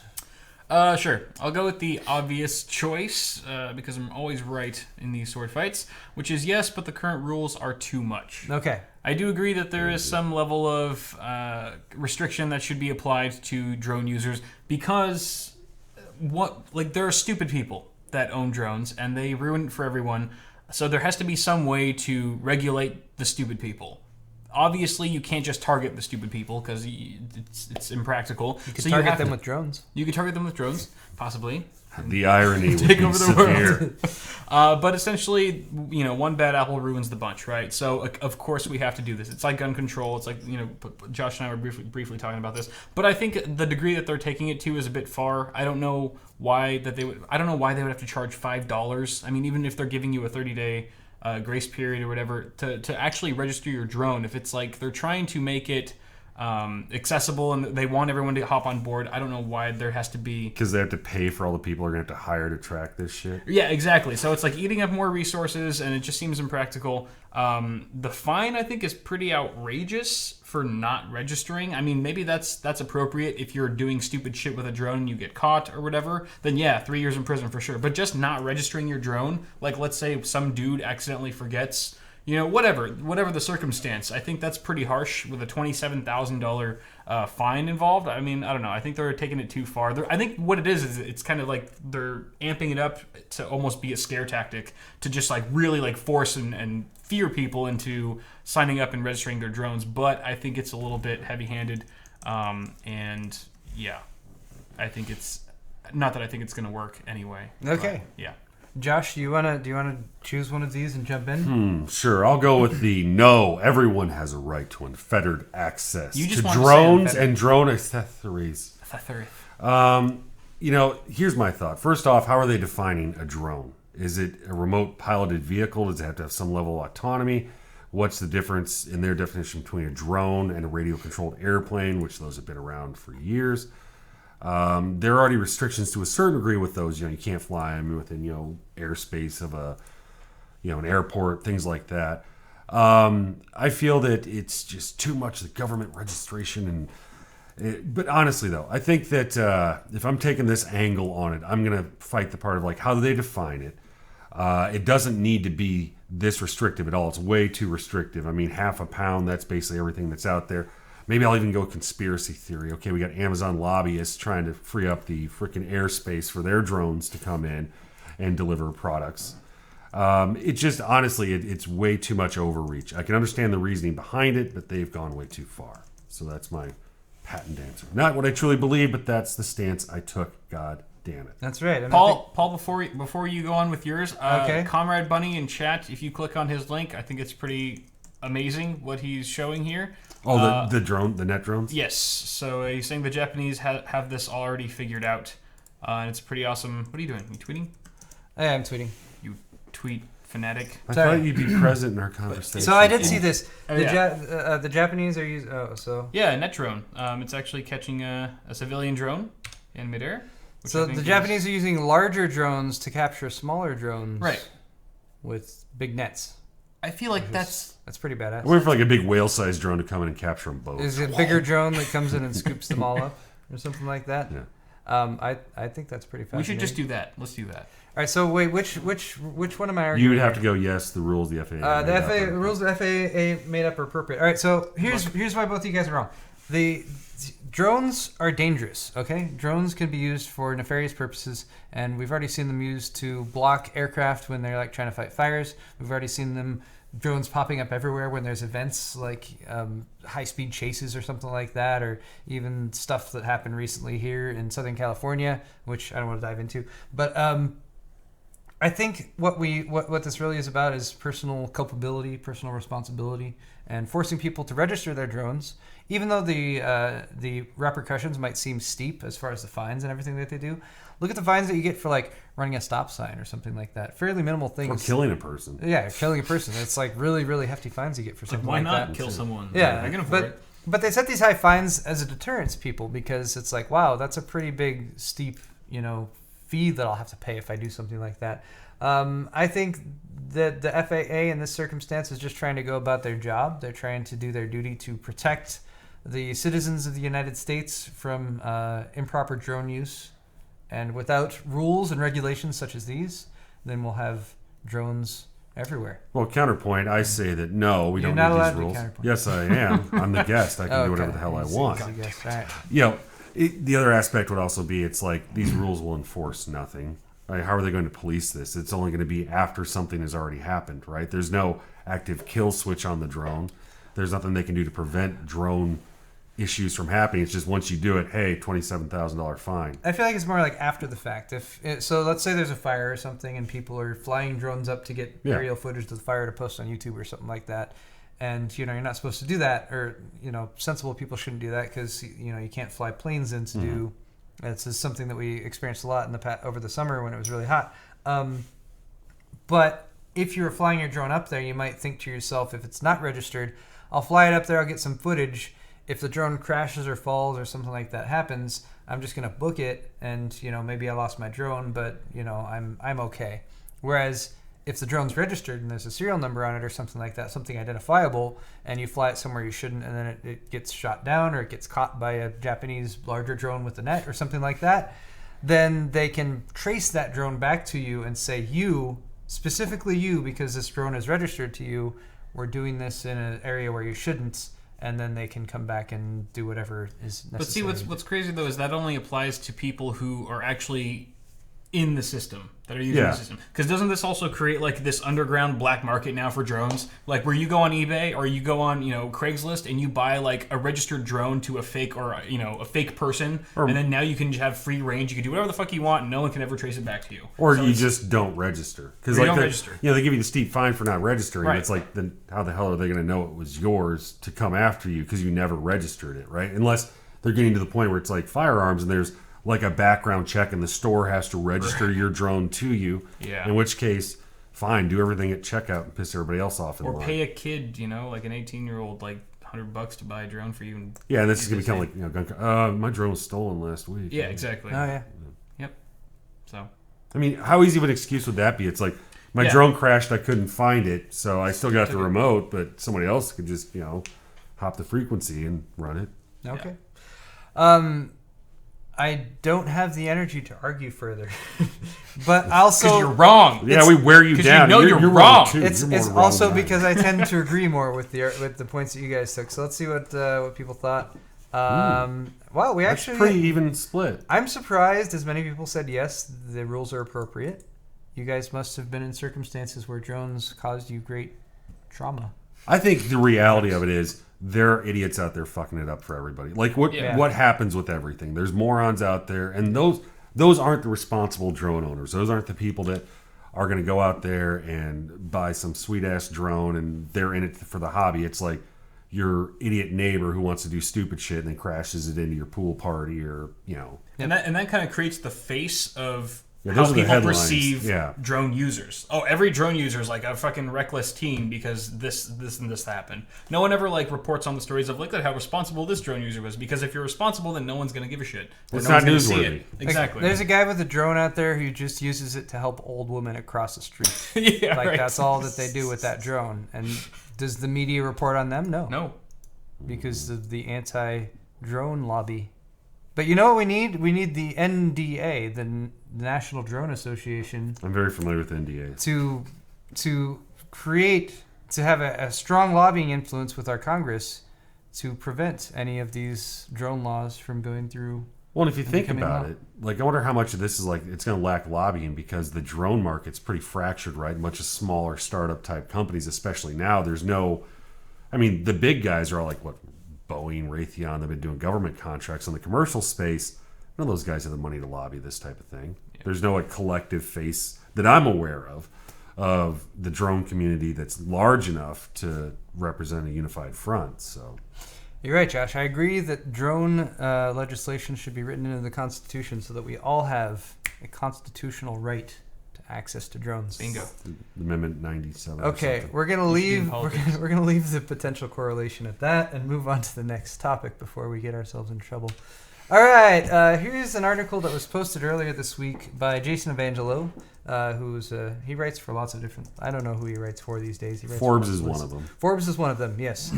[SPEAKER 2] Sure. I'll go with the obvious choice because I'm always right in these sword fights, which is yes, but the current rules are too much.
[SPEAKER 1] Okay.
[SPEAKER 2] I do agree that there is some level of restriction that should be applied to drone users because there are stupid people that own drones and they ruin it for everyone. So there has to be some way to regulate the stupid people. Obviously, you can't just target the stupid people because it's impractical.
[SPEAKER 1] You could target them with drones.
[SPEAKER 2] You could target them with drones, possibly.
[SPEAKER 3] The irony would
[SPEAKER 2] Take
[SPEAKER 3] be
[SPEAKER 2] over the
[SPEAKER 3] severe.
[SPEAKER 2] world. But essentially, one bad apple ruins the bunch, right? So, of course, we have to do this. It's like gun control. It's like, Josh and I were briefly talking about this. But I think the degree that they're taking it to is a bit far. I don't know why they would have to charge $5. I mean, even if they're giving you a 30-day grace period or whatever to actually register your drone, if it's like they're trying to make it accessible and they want everyone to hop on board, I don't know why there has to be,
[SPEAKER 3] Because they have to pay for all the people they're going to have to hire to track this shit.
[SPEAKER 2] yeah, exactly. So it's like eating up more resources and it just seems impractical. The fine, I think, is pretty outrageous for not registering. I mean, maybe that's appropriate if you're doing stupid shit with a drone and you get caught or whatever, then yeah, 3 years in prison for sure. But just not registering your drone, like let's say some dude accidentally forgets, whatever the circumstance, I think that's pretty harsh with a $27,000 fine involved. I mean, I don't know. I think they're taking it too far. I think what it is it's kind of like they're amping it up to almost be a scare tactic to just like really like force and fear people into signing up and registering their drones. But I think it's a little bit heavy-handed. And yeah, I think it's not that I think it's going to work anyway.
[SPEAKER 1] Okay.
[SPEAKER 2] But, yeah.
[SPEAKER 1] Josh, do you wanna choose one of these and jump in?
[SPEAKER 3] Sure, I'll go with the no. Everyone has a right to unfettered access
[SPEAKER 2] You just
[SPEAKER 3] to
[SPEAKER 2] want to say
[SPEAKER 3] drones
[SPEAKER 2] unfettered.
[SPEAKER 3] and drone accessories. Here's my thought. First off, how are they defining a drone? Is it a remote piloted vehicle? Does it have to have some level of autonomy? What's the difference in their definition between a drone and a radio-controlled airplane, which those have been around for years? There are already restrictions to a certain degree with those. You can't fly them within, airspace of an airport, things like that. I feel that it's just too much the government registration but honestly though, I think that if I'm taking this angle on it, I'm going to fight the part of like, how do they define it? It doesn't need to be this restrictive at all. It's way too restrictive. I mean, half a pound, that's basically everything that's out there. Maybe I'll even go conspiracy theory. Okay, we got Amazon lobbyists trying to free up the freaking airspace for their drones to come in and deliver products. It just, honestly, it's way too much overreach. I can understand the reasoning behind it, but they've gone way too far. So that's my patent answer. Not what I truly believe, but that's the stance I took. God damn it.
[SPEAKER 1] That's right. And
[SPEAKER 2] Paul, before you go on with yours,
[SPEAKER 1] Okay.
[SPEAKER 2] Comrade Bunny in chat, if you click on his link, I think it's pretty amazing what he's showing here.
[SPEAKER 3] Oh, the drone, the net drones?
[SPEAKER 2] Yes. So he's saying the Japanese have this already figured out, and it's pretty awesome. What are you doing? You tweeting?
[SPEAKER 1] Yeah, I'm tweeting.
[SPEAKER 2] You tweet fanatic.
[SPEAKER 3] I
[SPEAKER 1] Sorry.
[SPEAKER 3] thought you'd be present in our conversation.
[SPEAKER 1] So I did see this.
[SPEAKER 2] Oh,
[SPEAKER 1] The,
[SPEAKER 2] yeah.
[SPEAKER 1] the Japanese are using. Oh, so.
[SPEAKER 2] Yeah, net drone. It's actually catching a civilian drone in midair. which
[SPEAKER 1] So
[SPEAKER 2] I think
[SPEAKER 1] the
[SPEAKER 2] is-
[SPEAKER 1] Japanese are using larger drones to capture smaller drones.
[SPEAKER 2] Right.
[SPEAKER 1] With big nets.
[SPEAKER 2] I feel like that's
[SPEAKER 1] pretty badass.
[SPEAKER 3] I'm waiting for like a big whale-sized drone to come in and capture them both.
[SPEAKER 1] Is it a bigger drone that comes in and scoops them all up, or something like that?
[SPEAKER 3] Yeah.
[SPEAKER 1] I think that's pretty
[SPEAKER 2] we
[SPEAKER 1] fascinating.
[SPEAKER 2] should just do that. Let's do that.
[SPEAKER 1] All right. So wait, which one am I arguing?
[SPEAKER 3] You would have to
[SPEAKER 1] here?
[SPEAKER 3] go, yes, the rules the FAA.
[SPEAKER 1] The FAA rules the FAA made up are appropriate. All right. So here's why both of you guys are wrong. The drones are dangerous. Okay, drones can be used for nefarious purposes, and we've already seen them used to block aircraft when they're like trying to fight fires. We've already seen drones popping up everywhere when there's events like high-speed chases or something like that, or even stuff that happened recently here in Southern California, which I don't want to dive into. But I think what this really is about is personal culpability, personal responsibility, and forcing people to register their drones, even though the repercussions might seem steep as far as the fines and everything that they do. Look at the fines that you get for like running a stop sign or something like that. Fairly minimal things.
[SPEAKER 3] Or killing a person.
[SPEAKER 1] Yeah, killing a person. It's like really, really hefty fines you get for something like that.
[SPEAKER 2] Why not kill someone?
[SPEAKER 1] Yeah,
[SPEAKER 2] I can afford it.
[SPEAKER 1] But they set these high fines as a deterrent to people because it's like, wow, that's a pretty big, steep, fee that I'll have to pay if I do something like that. I think that the FAA in this circumstance is just trying to go about their job. They're trying to do their duty to protect the citizens of the United States from improper drone use. And without rules and regulations such as these, then we'll have drones everywhere.
[SPEAKER 3] Well, counterpoint, I say that no, we
[SPEAKER 1] You're
[SPEAKER 3] don't
[SPEAKER 1] not
[SPEAKER 3] need
[SPEAKER 1] allowed
[SPEAKER 3] these
[SPEAKER 1] to be
[SPEAKER 3] rules.
[SPEAKER 1] counterpoint.
[SPEAKER 3] Yes, I am. I'm the guest. I can do whatever
[SPEAKER 1] Okay.
[SPEAKER 3] the hell I
[SPEAKER 1] He's
[SPEAKER 3] want.
[SPEAKER 1] the guest. All right.
[SPEAKER 3] The other aspect would also be it's like these rules will enforce nothing. Like, how are they going to police this? It's only going to be after something has already happened, right? There's no active kill switch on the drone. There's nothing they can do to prevent drone issues from happening. It's just once you do it, hey, $27,000 fine.
[SPEAKER 1] I feel like it's more like after the fact. So let's say there's a fire or something and people are flying drones up to get aerial footage of the fire to post on YouTube or something like that. And, you're not supposed to do that, or, sensible people shouldn't do that because, you can't fly planes in to do. This is something that we experienced a lot over the summer when it was really hot. But if you were flying your drone up there, you might think to yourself, if it's not registered, I'll fly it up there, I'll get some footage. If the drone crashes or falls or something like that happens, I'm just going to book it and, maybe I lost my drone, but, I'm okay. Whereas if the drone's registered and there's a serial number on it or something like that, something identifiable, and you fly it somewhere you shouldn't, and then it gets shot down or it gets caught by a Japanese larger drone with a net or something like that, then they can trace that drone back to you and say, specifically you, because this drone is registered to you, we're doing this in an area where you shouldn't, and then they can come back and do whatever is necessary.
[SPEAKER 2] But see, what's crazy though is that only applies to people who are actually in the system, that are using the system. Because doesn't this also create like this underground black market now for drones? Like where you go on eBay or you go on, Craigslist and you buy like a registered drone to a fake or, a fake person. And then now you can have free range. You can do whatever the fuck you want and no one can ever trace it back to you.
[SPEAKER 3] Or so you just don't register. Because
[SPEAKER 2] don't register.
[SPEAKER 3] They give you the steep fine for not registering.
[SPEAKER 2] Right.
[SPEAKER 3] It's like, then how the hell are they going to know it was yours to come after you because you never registered it, right? Unless they're getting to the point where it's like firearms and there's like a background check and the store has to register your drone to you.
[SPEAKER 2] Yeah.
[SPEAKER 3] In which case, fine, do everything at checkout and piss everybody else off in
[SPEAKER 2] or
[SPEAKER 3] line.
[SPEAKER 2] pay a kid, like an 18-year-old, like $100 to buy a drone for you. And
[SPEAKER 3] yeah, and this is going to become like, my drone was stolen last week.
[SPEAKER 2] Yeah, exactly.
[SPEAKER 1] Oh, yeah.
[SPEAKER 2] Yep. So.
[SPEAKER 3] I mean, how easy of an excuse would that be? It's like, my drone crashed, I couldn't find it, so I still got the remote, but somebody else could just, hop the frequency and run it.
[SPEAKER 1] Okay. Yeah. I don't have the energy to argue further, but also
[SPEAKER 2] because you're wrong.
[SPEAKER 3] Yeah, we wear you down.
[SPEAKER 2] You're wrong.
[SPEAKER 3] Too.
[SPEAKER 1] It's also because I tend to agree more with the points that you guys took. So let's see what people thought. Wow, we actually
[SPEAKER 3] pretty even split.
[SPEAKER 1] I'm surprised as many people said yes, the rules are appropriate. You guys must have been in circumstances where drones caused you great trauma.
[SPEAKER 3] I think the reality of it is there are idiots out there fucking it up for everybody. Like what happens with everything? There's morons out there, and those aren't the responsible drone owners. Those aren't the people that are going to go out there and buy some sweet ass drone and they're in it for the hobby. It's like your idiot neighbor who wants to do stupid shit and then crashes it into your pool party or
[SPEAKER 2] And that kind of creates the face of
[SPEAKER 3] Yeah,
[SPEAKER 2] how
[SPEAKER 3] those are the
[SPEAKER 2] people
[SPEAKER 3] headlines.
[SPEAKER 2] perceive
[SPEAKER 3] Yeah.
[SPEAKER 2] drone users. Oh, every drone user is like a fucking reckless teen because this and this happened. No one ever like reports on the stories of look at how responsible this drone user was, because if you're responsible, then no one's gonna give a shit. Or
[SPEAKER 3] It's
[SPEAKER 2] no one's
[SPEAKER 3] not
[SPEAKER 2] gonna see
[SPEAKER 3] newsworthy.
[SPEAKER 2] it. Exactly.
[SPEAKER 1] Like, there's a guy with a drone out there who just uses it to help old women across the street.
[SPEAKER 2] Yeah,
[SPEAKER 1] Like
[SPEAKER 2] right.
[SPEAKER 1] that's all that they do with that drone. And does the media report on them? No. Because of the anti-drone lobby. But you know what we need? We need the NDA, the National Drone Association,
[SPEAKER 3] I'm very familiar with NDAs.
[SPEAKER 1] to have a strong lobbying influence with our Congress to prevent any of these drone laws from going through.
[SPEAKER 3] Well, and if you think
[SPEAKER 1] becoming
[SPEAKER 3] about
[SPEAKER 1] law.
[SPEAKER 3] it, like I wonder how much of this is like it's going to lack lobbying because the drone market's pretty fractured, right? Much of smaller startup type companies, especially now. There's no, I mean, the big guys are all like what Boeing, Raytheon. They've been doing government contracts on the commercial space. None of those guys have the money to lobby this type of thing. Yeah. There's no like collective face. that I'm aware of the drone community that's large enough to represent a unified front. So
[SPEAKER 1] you're right, Josh. I agree that drone legislation should be written into the Constitution so that we all have a constitutional right to access to drones.
[SPEAKER 2] Bingo.
[SPEAKER 3] Amendment 97.
[SPEAKER 1] Okay, we're gonna leave. We're gonna leave the potential correlation at that and move on to the next topic before we get ourselves in trouble. All right, here's an article that was posted earlier this week by Jason Evangelo, he writes for lots of different. I don't know who he writes for these days. He writes
[SPEAKER 3] Forbes is one of them.
[SPEAKER 1] Forbes is one of them. Yes.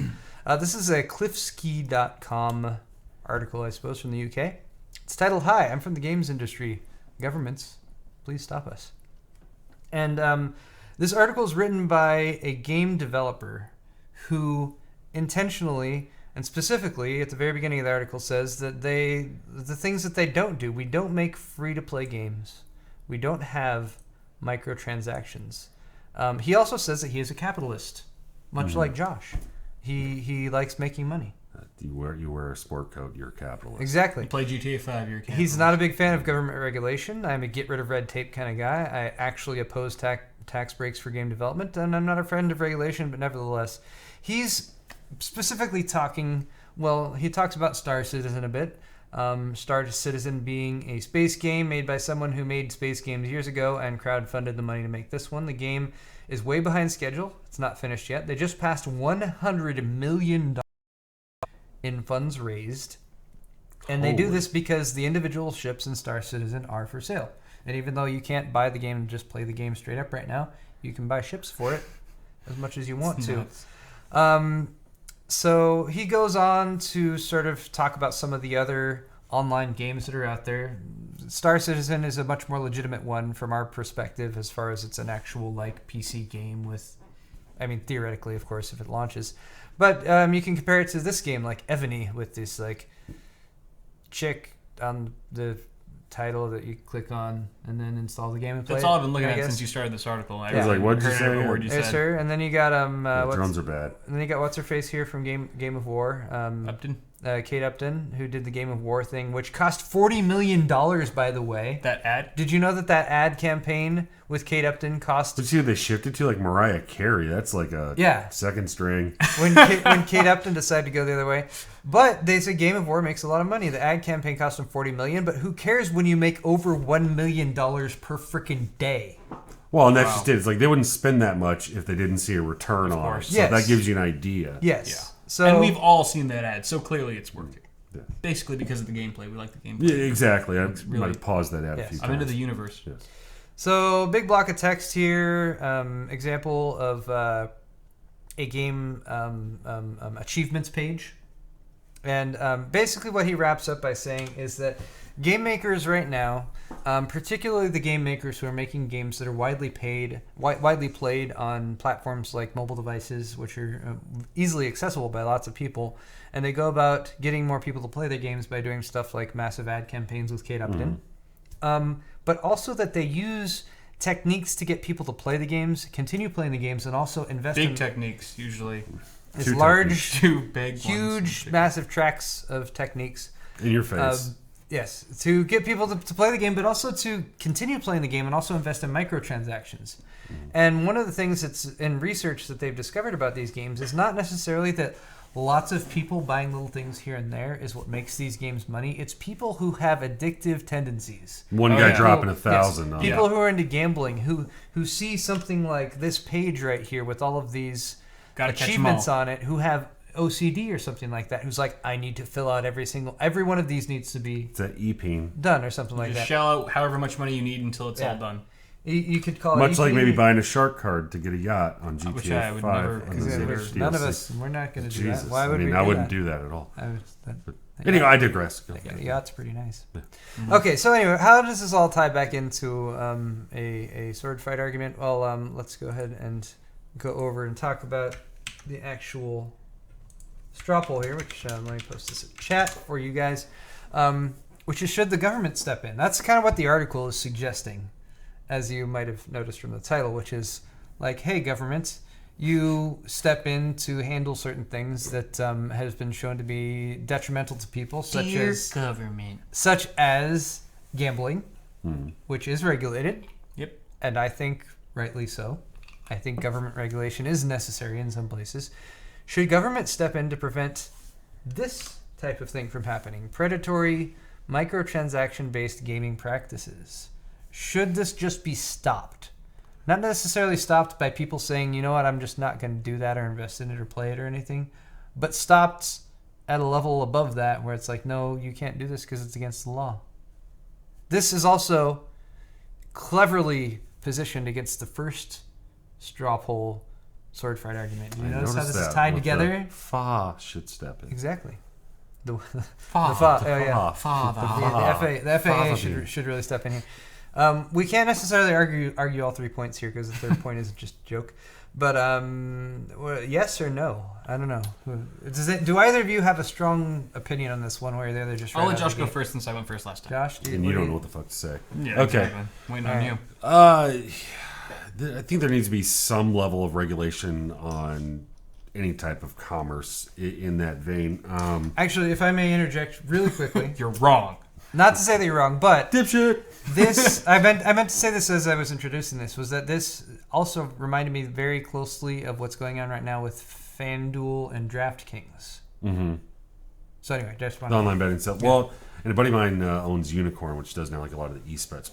[SPEAKER 1] This is a cliffski.com article, I suppose, from the UK. It's titled, "Hi, I'm from the games industry. Governments, please stop us." And this article is written by a game developer who intentionally and specifically at the very beginning of the article says that the things that they don't do, we don't make free-to-play games. We don't have microtransactions. He also says that he is a capitalist, much like Josh. He likes making money.
[SPEAKER 3] You wear a sport coat, you're a capitalist.
[SPEAKER 1] Exactly.
[SPEAKER 2] You play GTA 5, you're a capitalist.
[SPEAKER 1] He's not a big fan of government regulation. I'm a get rid of red tape kind of guy. I actually oppose tax breaks for game development, and I'm not a friend of regulation, but nevertheless, he's specifically talking. Well, he talks about Star Citizen a bit. Star Citizen being a space game made by someone who made space games years ago and crowdfunded the money to make this one. The game is way behind schedule. It's not finished yet. They just passed $100 million in funds raised. And they do this because the individual ships in Star Citizen are for sale. And even though you can't buy the game and just play the game straight up right now, you can buy ships for it as much as you want to. So he goes on to sort of talk about some of the other online games that are out there. Star Citizen is a much more legitimate one from our perspective as far as it's an actual like PC game with, I mean, theoretically, of course, if it launches. But you can compare it to this game like Ebony with this like chick on the title that you click on and then install the game and play.
[SPEAKER 2] That's all I've been looking at since you started this article.
[SPEAKER 3] I was like, what'd you say?
[SPEAKER 1] Yes, sir. And then you got
[SPEAKER 3] drones are bad.
[SPEAKER 1] And then you got what's her face here from Game of War.
[SPEAKER 2] Upton.
[SPEAKER 1] Kate Upton, who did the Game of War thing, which cost $40 million, by the way.
[SPEAKER 2] That ad?
[SPEAKER 1] Did you know that ad campaign with Kate Upton cost...
[SPEAKER 3] But see who they shifted to? Like Mariah Carey. That's like a second string.
[SPEAKER 1] When Kate Upton decided to go the other way. But they say Game of War makes a lot of money. The ad campaign cost them $40 million, but who cares when you make over $1 million per freaking day?
[SPEAKER 3] Well, and that's just it. It's like they wouldn't spend that much if they didn't see a return on it. So that gives you an idea.
[SPEAKER 1] Yes.
[SPEAKER 2] Yeah.
[SPEAKER 1] So,
[SPEAKER 2] and we've all seen that ad, so clearly it's working.
[SPEAKER 3] Yeah.
[SPEAKER 2] Basically because of the gameplay. We like the gameplay.
[SPEAKER 3] Yeah, exactly. I might have paused that ad a few times.
[SPEAKER 2] I'm into the universe.
[SPEAKER 3] Yes.
[SPEAKER 1] So, big block of text here. Example of a game achievements page. And basically what he wraps up by saying is that game makers right now, particularly the game makers who are making games that are widely played on platforms like mobile devices, which are easily accessible by lots of people, and they go about getting more people to play their games by doing stuff like massive ad campaigns with Kate Upton, but also that they use techniques to get people to play the games, continue playing the games, and also invest in...
[SPEAKER 2] Big techniques, usually.
[SPEAKER 1] It's large,
[SPEAKER 2] two big
[SPEAKER 1] huge, massive tracks of techniques.
[SPEAKER 3] In your face.
[SPEAKER 1] Yes, to get people to play the game, but also to continue playing the game and also invest in microtransactions. And one of the things that's in research that they've discovered about these games is not necessarily that lots of people buying little things here and there is what makes these games money. It's people who have addictive tendencies.
[SPEAKER 3] One guy dropping 1,000 on
[SPEAKER 1] people who are into gambling, who see something like this page right here with all of these achievements on it, who have OCD or something like that, who's like, I need to fill out every one of these needs to be done or something like that.
[SPEAKER 2] Just shell out however much money you need until it's all done.
[SPEAKER 1] You could call
[SPEAKER 3] it
[SPEAKER 1] much
[SPEAKER 3] like maybe buying a shark card to get a yacht on GTA
[SPEAKER 2] which I would
[SPEAKER 3] 5.
[SPEAKER 2] Never consider.
[SPEAKER 1] None of us, we're not going to do that. Why would
[SPEAKER 3] I wouldn't do that at all. Anyway, I digress.
[SPEAKER 1] Yacht's pretty nice. Yeah. Okay, so anyway, how does this all tie back into a sword fight argument? Well, let's go ahead and go over and talk about the actual straw poll here, which let me post this in chat for you guys, which is, should the government step in? That's kind of what the article is suggesting, as you might have noticed from the title, which is like, hey, government, you step in to handle certain things that has been shown to be detrimental to people, such as gambling, which is regulated.
[SPEAKER 2] Yep.
[SPEAKER 1] and I think rightly so, I think government regulation is necessary in some places. Should government step in to prevent this type of thing from happening? Predatory, microtransaction-based gaming practices. Should this just be stopped? Not necessarily stopped by people saying, you know what, I'm just not going to do that or invest in it or play it or anything, but stopped at a level above that where it's like, no, you can't do this because it's against the law. This is also cleverly positioned against the first straw poll sword fight argument. You notice how this is tied together?
[SPEAKER 3] FA should step in.
[SPEAKER 1] Exactly. The
[SPEAKER 2] Father.
[SPEAKER 1] FA, oh yeah.
[SPEAKER 2] Father.
[SPEAKER 1] The FAA should really step in here. We can't necessarily argue all 3 points here because the third point is just a joke. But yes or no? I don't know. Do either of you have a strong opinion on this one way or the other?
[SPEAKER 2] I'll let Josh go first since I went first last time.
[SPEAKER 1] Josh,
[SPEAKER 3] and you don't know what the fuck to say.
[SPEAKER 2] Yeah,
[SPEAKER 3] okay.
[SPEAKER 2] Exactly. Waiting on you.
[SPEAKER 3] I think there needs to be some level of regulation on any type of commerce in that vein.
[SPEAKER 1] Actually, if I may interject really quickly.
[SPEAKER 2] You're wrong.
[SPEAKER 1] Not to say that you're wrong, but
[SPEAKER 3] dipshit.
[SPEAKER 1] This I meant to say this as I was introducing this, was that this also reminded me very closely of what's going on right now with FanDuel and DraftKings.
[SPEAKER 3] Mm-hmm.
[SPEAKER 1] So anyway, just
[SPEAKER 3] the online betting stuff. Yeah. Well, and a buddy of mine owns Unicorn, which does now like a lot of the esports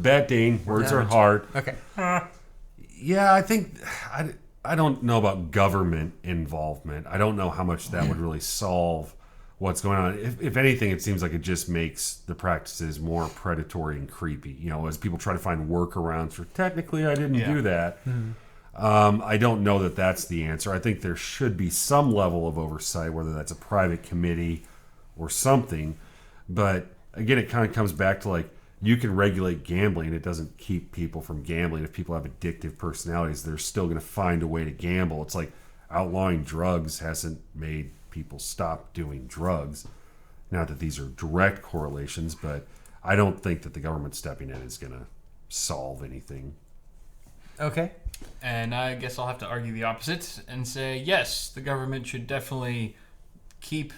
[SPEAKER 3] betting. Words are hard.
[SPEAKER 1] Okay.
[SPEAKER 3] Yeah, I think I don't know about government involvement. I don't know how much that would really solve what's going on. If anything, it seems like it just makes the practices more predatory and creepy. You know, as people try to find workarounds for technically I didn't do that. Mm-hmm. I don't know that that's the answer. I think there should be some level of oversight, whether that's a private committee or something. But again, it kind of comes back to like, you can regulate gambling. It doesn't keep people from gambling. If people have addictive personalities, they're still going to find a way to gamble. It's like outlawing drugs hasn't made people stop doing drugs. Not that these are direct correlations, but I don't think that the government stepping in is going to solve anything.
[SPEAKER 1] Okay.
[SPEAKER 2] And I guess I'll have to argue the opposite and say, yes, the government should definitely keep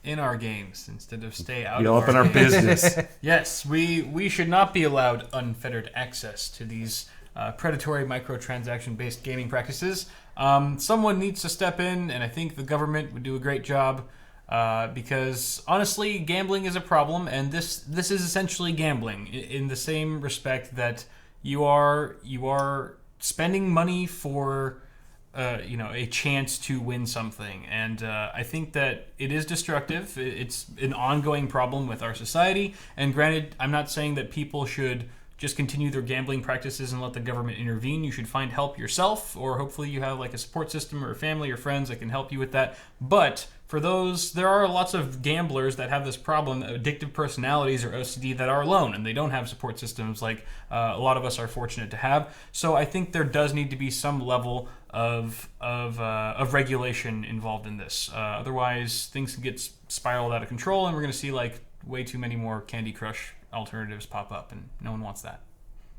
[SPEAKER 2] in our games instead of stay out of
[SPEAKER 3] up in our business.
[SPEAKER 2] Yes, we should not be allowed unfettered access to these predatory microtransaction-based gaming practices. Someone needs to step in, and I think the government would do a great job because, honestly, gambling is a problem, and this is essentially gambling in the same respect that you are spending money for a chance to win something. And I think that it is destructive. It's an ongoing problem with our society. And granted, I'm not saying that people should just continue their gambling practices and let the government intervene. You should find help yourself, or hopefully you have like a support system or a family or friends that can help you with that. But for those, there are lots of gamblers that have this problem, addictive personalities or OCD, that are alone and they don't have support systems like a lot of us are fortunate to have. So I think there does need to be some level of regulation involved in this. Otherwise, things can get spiraled out of control, and we're going to see like way too many more Candy Crush alternatives pop up, and no one wants that.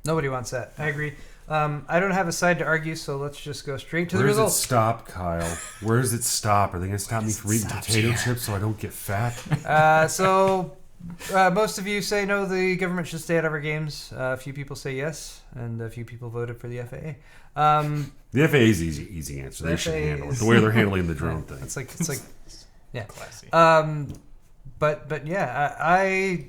[SPEAKER 1] Nobody wants that. I agree. I don't have a side to argue, so let's just go straight to the results.
[SPEAKER 3] Where does it stop, Kyle? Where does it stop? Are they going to stop me from eating potato chips so I don't get fat?
[SPEAKER 1] So most of you say no, the government should stay out of our games. A few people say yes, and a few people voted for the FAA.
[SPEAKER 3] The FAA is easy answer. They should handle it the way they're handling the drone thing.
[SPEAKER 1] It's like, yeah.
[SPEAKER 2] Classy.
[SPEAKER 1] But yeah, I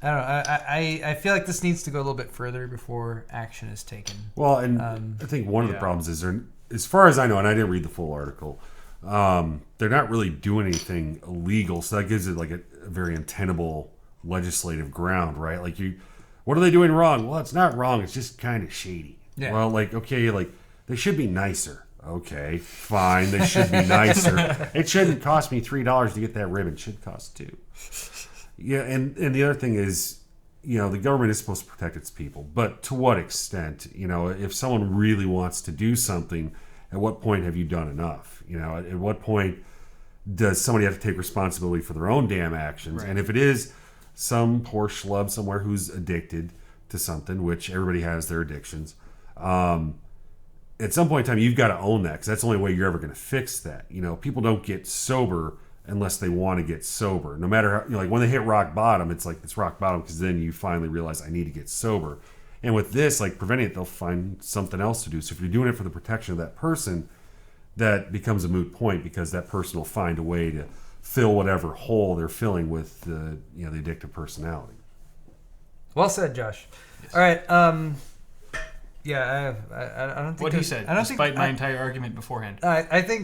[SPEAKER 1] don't know. I feel like this needs to go a little bit further before action is taken.
[SPEAKER 3] Well, and I think one of the problems is, as far as I know, and I didn't read the full article, they're not really doing anything illegal, so that gives it like a very untenable legislative ground, right? Like, what are they doing wrong? Well, it's not wrong. It's just kind of shady. Yeah. Well, like, okay, like they should be nicer. Okay, fine. They should be nicer. It shouldn't cost me $3 to get that ribbon. It should cost $2. Yeah, and the other thing is, the government is supposed to protect its people, but to what extent? If someone really wants to do something, at what point have you done enough? At what point does somebody have to take responsibility for their own damn actions? Right. And if it is some poor schlub somewhere who's addicted to something, which everybody has their addictions, at some point in time, you've got to own that, because that's the only way you're ever going to fix that. People don't get sober unless they want to get sober. No matter how, like when they hit rock bottom, it's like it's rock bottom because then you finally realize I need to get sober. And with this, like preventing it, they'll find something else to do. So if you're doing it for the protection of that person, that becomes a moot point because that person will find a way to fill whatever hole they're filling with the the addictive
[SPEAKER 1] Well said, Josh. Yes. All right. Yeah, I don't think
[SPEAKER 2] what he said.
[SPEAKER 1] I don't
[SPEAKER 2] despite
[SPEAKER 1] think,
[SPEAKER 2] my entire argument beforehand.
[SPEAKER 1] I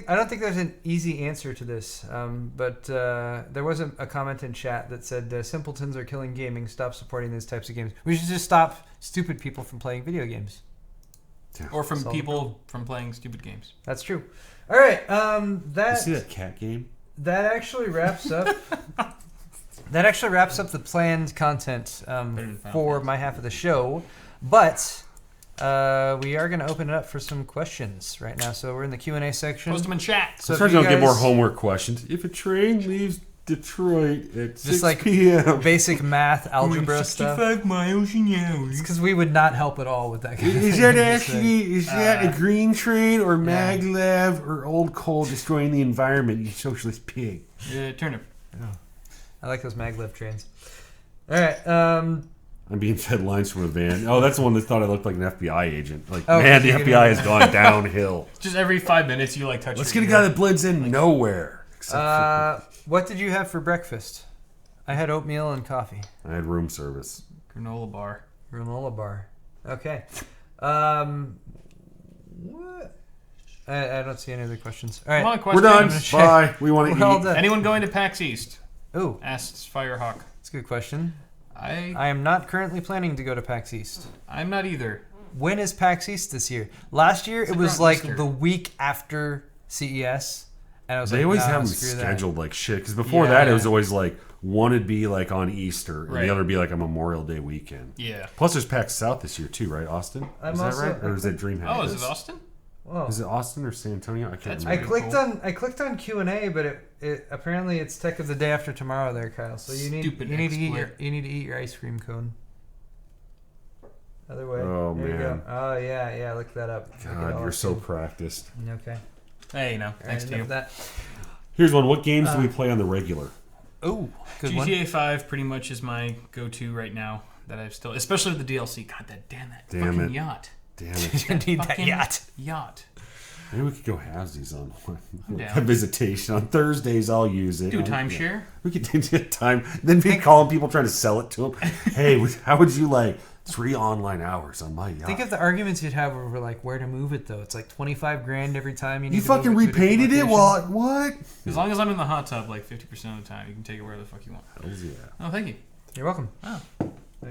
[SPEAKER 1] don't think there's an easy answer to this. But there was a comment in chat that said simpletons are killing gaming. Stop supporting these types of games. We should just stop stupid people from playing video games.
[SPEAKER 2] Or from people from playing stupid games.
[SPEAKER 1] That's true. All right.
[SPEAKER 3] You see that cat game?
[SPEAKER 1] That actually wraps up. That actually wraps up the planned content for my half of the show. But we are going to open it up for some questions right now. So we're in the Q&A section.
[SPEAKER 2] Post them in chat.
[SPEAKER 3] So if you don't get more homework questions. If a train leaves Detroit at 6
[SPEAKER 1] like
[SPEAKER 3] p.m.
[SPEAKER 1] basic math, algebra stuff.
[SPEAKER 2] 65 miles an hour.
[SPEAKER 1] It's because we would not help at all with that kind of thing.
[SPEAKER 3] Is that a green train or maglev or old coal destroying the environment, you socialist pig?
[SPEAKER 2] Turnip.
[SPEAKER 1] Oh. I like those maglev trains. All right.
[SPEAKER 3] I'm being fed lines from a van. Oh, that's the one that thought I looked like an FBI agent. Like, man, the FBI has gone downhill.
[SPEAKER 2] Just every 5 minutes you touch.
[SPEAKER 3] Let's get a guy that blends in nowhere.
[SPEAKER 1] What did you have for breakfast? I had oatmeal and coffee.
[SPEAKER 3] I had room service.
[SPEAKER 2] Granola bar.
[SPEAKER 1] Okay. What? I don't see any other questions. All right.
[SPEAKER 3] We're done. Bye. We want to eat.
[SPEAKER 2] Anyone going to PAX East?
[SPEAKER 1] Oh.
[SPEAKER 2] Asks Firehawk.
[SPEAKER 1] That's a good question.
[SPEAKER 2] I
[SPEAKER 1] am not currently planning to go to PAX East.
[SPEAKER 2] I'm not either.
[SPEAKER 1] When is PAX East this year? Last year it was like Easter. The week after CES. And I was
[SPEAKER 3] they always have them scheduled like shit. Because before that it was always like one would be like on Easter and the other would be like a Memorial Day weekend.
[SPEAKER 2] Yeah.
[SPEAKER 3] Plus there's PAX South this year too, right? Austin? Is that right? Or is it DreamHack?
[SPEAKER 2] Oh, is it Austin?
[SPEAKER 1] Whoa.
[SPEAKER 3] Is it Austin or San Antonio? I can't remember.
[SPEAKER 1] I clicked on Q&A, but it apparently it's Tech of the Day After Tomorrow there, Kyle. So you need to eat your ice cream cone. Other way.
[SPEAKER 3] Oh
[SPEAKER 1] there
[SPEAKER 3] man.
[SPEAKER 1] You go. Oh yeah, look that up.
[SPEAKER 3] God, you're so practiced.
[SPEAKER 1] Okay.
[SPEAKER 2] Hey, thanks to you.
[SPEAKER 1] That.
[SPEAKER 3] Here's one. What games do we play on the regular?
[SPEAKER 1] Oh, good
[SPEAKER 2] GTA
[SPEAKER 1] one.
[SPEAKER 2] 5 pretty much is my go-to right now. That I've still, especially with the DLC. God, that fucking yacht.
[SPEAKER 3] Damn it.
[SPEAKER 1] You need that
[SPEAKER 2] yacht.
[SPEAKER 3] Maybe we could go halvesies on a visitation. On Thursdays, I'll use it.
[SPEAKER 2] Do timeshare.
[SPEAKER 3] We could do time. Then be calling people trying to sell it to them. Hey, how would you like 3 online hours on my yacht?
[SPEAKER 1] Think of the arguments you'd have over like where to move it though. It's like $25,000 every time you need.
[SPEAKER 3] You fucking repainted it? Well, what?
[SPEAKER 2] As long as I'm in the hot tub like 50% of the time, you can take it wherever the fuck you want.
[SPEAKER 3] Hells yeah.
[SPEAKER 2] Oh, thank you.
[SPEAKER 1] You're welcome.
[SPEAKER 2] Oh.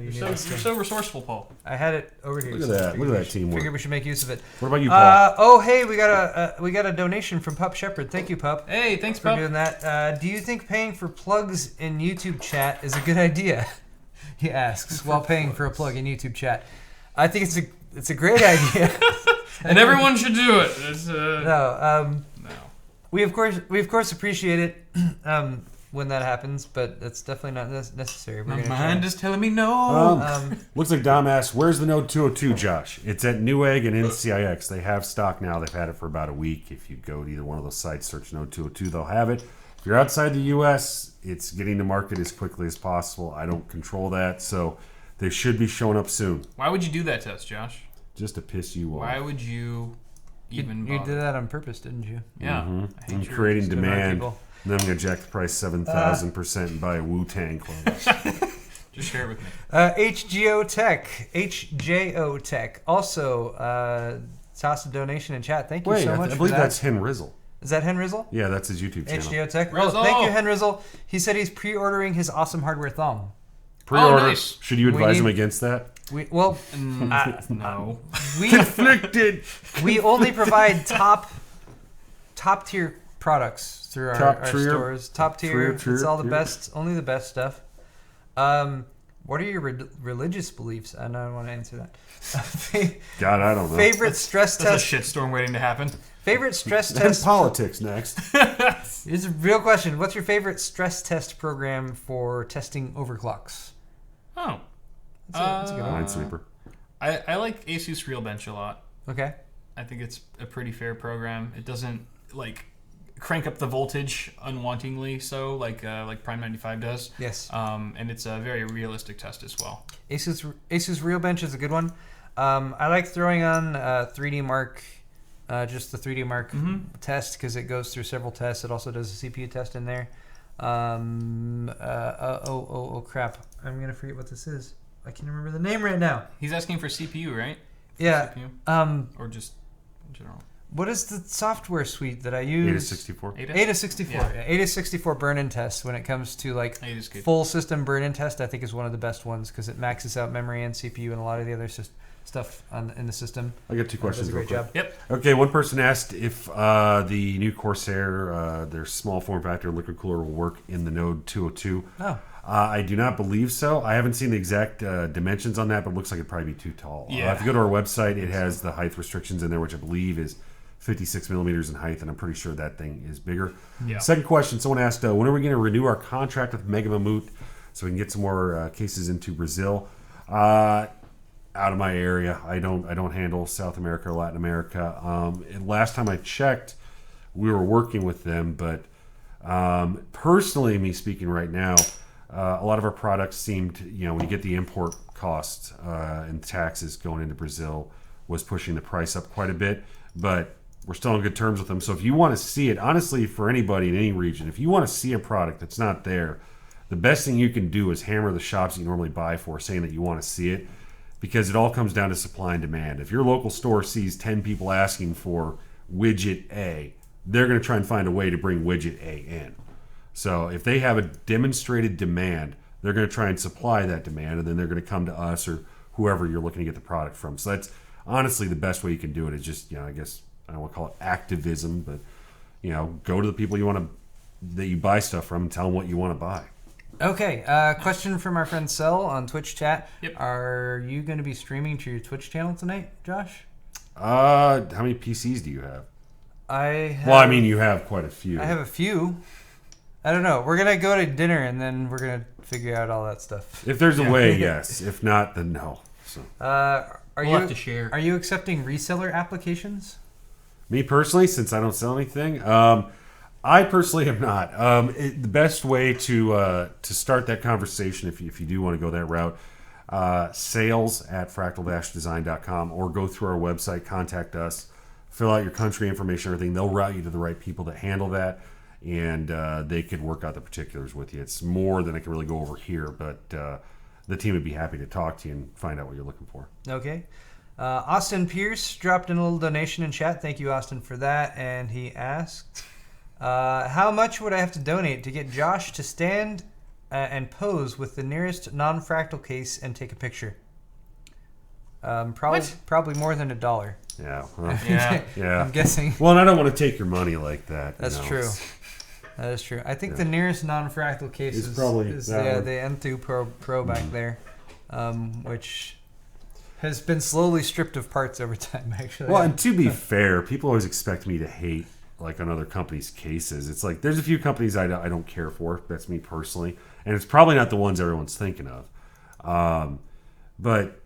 [SPEAKER 2] You're so resourceful, Paul.
[SPEAKER 1] I had it over here.
[SPEAKER 3] Look at that! Look at that teamwork.
[SPEAKER 1] Figured we should make use of it.
[SPEAKER 3] What about you, Paul?
[SPEAKER 1] Hey, we got a donation from Pup Shepherd. Thank you, Pup.
[SPEAKER 2] Hey, thanks,
[SPEAKER 1] for
[SPEAKER 2] Pup.
[SPEAKER 1] doing that. Do you think paying for plugs in YouTube chat is a good idea? He asks while paying for a plug in YouTube chat. I think it's a great idea,
[SPEAKER 2] and everyone should do it.
[SPEAKER 1] No. We of course appreciate it. When that happens, but that's definitely not necessary.
[SPEAKER 2] My mind is telling me no.
[SPEAKER 3] Looks like Dom asked, where's the Node 202, Josh? It's at Newegg and NCIX. They have stock now. They've had it for about a week. If you go to either one of those sites, search Node 202, they'll have it. If you're outside the U.S., it's getting to market as quickly as possible. I don't control that, so they should be showing up soon.
[SPEAKER 2] Why would you do that to us, Josh?
[SPEAKER 3] Just to piss you off.
[SPEAKER 2] Why would you even
[SPEAKER 1] You did that on purpose, didn't you?
[SPEAKER 2] Yeah.
[SPEAKER 3] Mm-hmm. I'm creating demand. And then I'm going to jack the price 7,000% and buy a Wu-Tang Clan.
[SPEAKER 2] Just share it with me.
[SPEAKER 1] HJO Tech. Also, toss a donation in chat. Thank you so much.
[SPEAKER 3] I believe that's Hen Rizzle.
[SPEAKER 1] Is that Hen Rizzle?
[SPEAKER 3] Yeah, that's his YouTube channel.
[SPEAKER 1] HJO Tech.
[SPEAKER 2] Rizzle.
[SPEAKER 1] Oh, thank you, Hen Rizzle. He said he's pre-ordering his awesome hardware thong.
[SPEAKER 3] Pre-order.
[SPEAKER 2] Nice.
[SPEAKER 3] Should you advise him against that?
[SPEAKER 2] No.
[SPEAKER 3] Conflicted.
[SPEAKER 1] We only provide top tier products through our stores. Top tier. It's all the best. Only the best stuff. What are your religious beliefs? I don't want to answer that.
[SPEAKER 3] God, I don't know.
[SPEAKER 1] Favorite stress test.
[SPEAKER 2] There's a shitstorm waiting to happen.
[SPEAKER 1] Favorite stress
[SPEAKER 3] And
[SPEAKER 1] test.
[SPEAKER 3] politics next.
[SPEAKER 1] It's a real question. What's your favorite stress test program for testing overclocks?
[SPEAKER 2] Oh.
[SPEAKER 1] That's a good one.
[SPEAKER 3] Minesweeper.
[SPEAKER 2] I like Asus Realbench a lot.
[SPEAKER 1] Okay.
[SPEAKER 2] I think it's a pretty fair program. It doesn't crank up the voltage unwantingly, so like Prime 95 does.
[SPEAKER 1] Yes.
[SPEAKER 2] And it's a very realistic test as well.
[SPEAKER 1] Asus Real Bench is a good one. I like throwing on 3D Mark, just the 3D Mark test because it goes through several tests. It also does a CPU test in there. Crap! I'm gonna forget what this is. I can't remember the name right now.
[SPEAKER 2] He's asking for CPU, right?
[SPEAKER 1] Yeah.
[SPEAKER 2] CPU? Or just in general.
[SPEAKER 1] What is the software suite that I use?
[SPEAKER 3] Ada64.
[SPEAKER 1] Ada64. Yeah. Ada64 burn-in test when it comes to like full system burn-in test, I think is one of the best ones because it maxes out memory and CPU and a lot of the other stuff in the system.
[SPEAKER 3] I got 2 questions.
[SPEAKER 1] Does a great job.
[SPEAKER 2] Yep.
[SPEAKER 3] Okay, one person asked if the new Corsair, their small form factor liquid cooler, will work in the Node 202.
[SPEAKER 1] Oh.
[SPEAKER 3] I do not believe so. I haven't seen the exact dimensions on that, but it looks like it'd probably be too tall.
[SPEAKER 2] Yeah.
[SPEAKER 3] If you go to our website, it has the height restrictions in there, which I believe is 56 millimeters in height, and I'm pretty sure that thing is bigger.
[SPEAKER 2] Yeah.
[SPEAKER 3] Second question, someone asked, when are we going to renew our contract with Mega Mammoth so we can get some more cases into Brazil? Out of my area. I don't handle South America or Latin America. Last time I checked, we were working with them, but personally, me speaking right now, a lot of our products seemed, when you get the import costs and taxes going into Brazil, was pushing the price up quite a bit, but we're still on good terms with them. So if you want to see it, honestly, for anybody in any region, if you want to see a product that's not there, the best thing you can do is hammer the shops that you normally buy for, saying that you want to see it, because it all comes down to supply and demand. If your local store sees 10 people asking for widget A, they're going to try and find a way to bring widget A in. So if they have a demonstrated demand, they're going to try and supply that demand, and then they're going to come to us or whoever you're looking to get the product from. So that's honestly the best way you can do it is just, I guess, I don't want to call it activism, but, go to the people that you buy stuff from and tell them what you want to buy.
[SPEAKER 1] Okay, question from our friend Cell on Twitch chat.
[SPEAKER 2] Yep.
[SPEAKER 1] Are you going to be streaming to your Twitch channel tonight, Josh?
[SPEAKER 3] How many PCs do you have? You have quite a few.
[SPEAKER 1] I have a few. I don't know. We're going to go to dinner and then we're going to figure out all that stuff.
[SPEAKER 3] If there's a way, yes. If not, then no. So.
[SPEAKER 2] We'll have to share.
[SPEAKER 1] Are you accepting reseller applications?
[SPEAKER 3] Me personally, since I don't sell anything, I personally am not. The best way to start that conversation, if you do want to go that route, sales@fractal-design.com, or go through our website, contact us, fill out your country information, everything. They'll route you to the right people that handle that, and they could work out the particulars with you. It's more than I can really go over here, but the team would be happy to talk to you and find out what you're looking for.
[SPEAKER 1] Okay. Austin Pierce dropped in a little donation in chat. Thank you, Austin, for that. And he asked, how much would I have to donate to get Josh to stand and pose with the nearest non-fractal case and take a picture? Probably more than $1.
[SPEAKER 3] Yeah. Well,
[SPEAKER 2] yeah.
[SPEAKER 1] I'm guessing.
[SPEAKER 3] Well, and I don't want to take your money like that.
[SPEAKER 1] That's true. That is true. I think the nearest non-fractal case is
[SPEAKER 3] probably
[SPEAKER 1] the N2 Pro back there, which has been slowly stripped of parts over time, actually.
[SPEAKER 3] Well, and to be fair, people always expect me to hate on other companies' cases. It's like there's a few companies I don't care for. That's me personally, and it's probably not the ones everyone's thinking of. But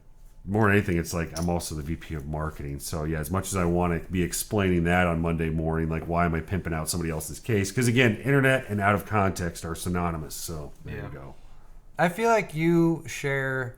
[SPEAKER 3] more than anything, it's like I'm also the VP of marketing. So yeah, as much as I want to be explaining that on Monday morning, like why am I pimping out somebody else's case? Because again, internet and out of context are synonymous. So there you go.
[SPEAKER 1] I feel like you share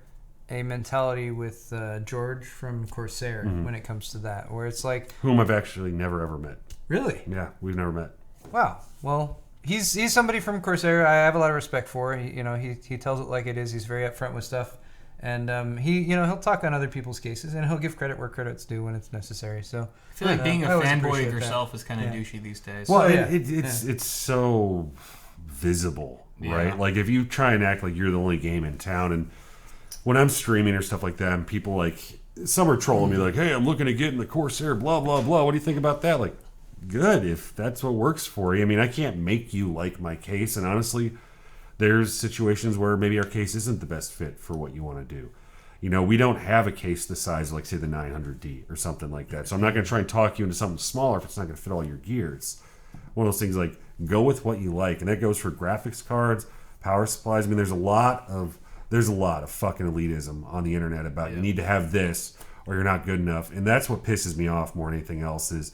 [SPEAKER 1] a mentality with George from Corsair when it comes to that, where it's like
[SPEAKER 3] whom I've actually never ever met.
[SPEAKER 1] Really?
[SPEAKER 3] Yeah, we've never met.
[SPEAKER 1] Wow. Well, he's somebody from Corsair I have a lot of respect for. He tells it like it is. He's very upfront with stuff. And he'll talk on other people's cases, and he'll give credit where credit's due when it's necessary. So
[SPEAKER 2] I feel like being a fanboy of yourself is kind of douchey these days.
[SPEAKER 3] Well, it's so visible, right? Like if you try and act like you're the only game in town, and when I'm streaming or stuff like that, and people like some are trolling me like, "Hey, I'm looking to get in the Corsair, blah blah blah. What do you think about that?" Like, good if that's what works for you. I mean, I can't make you like my case, and honestly, there's situations where maybe our case isn't the best fit for what you want to do. We don't have a case the size of, like, say, the 900D or something like that. So I'm not going to try and talk you into something smaller if it's not going to fit all your gear. It's one of those things like, go with what you like. And that goes for graphics cards, power supplies. I mean, there's a lot of fucking elitism on the internet about you need to have this or you're not good enough. And that's what pisses me off more than anything else is,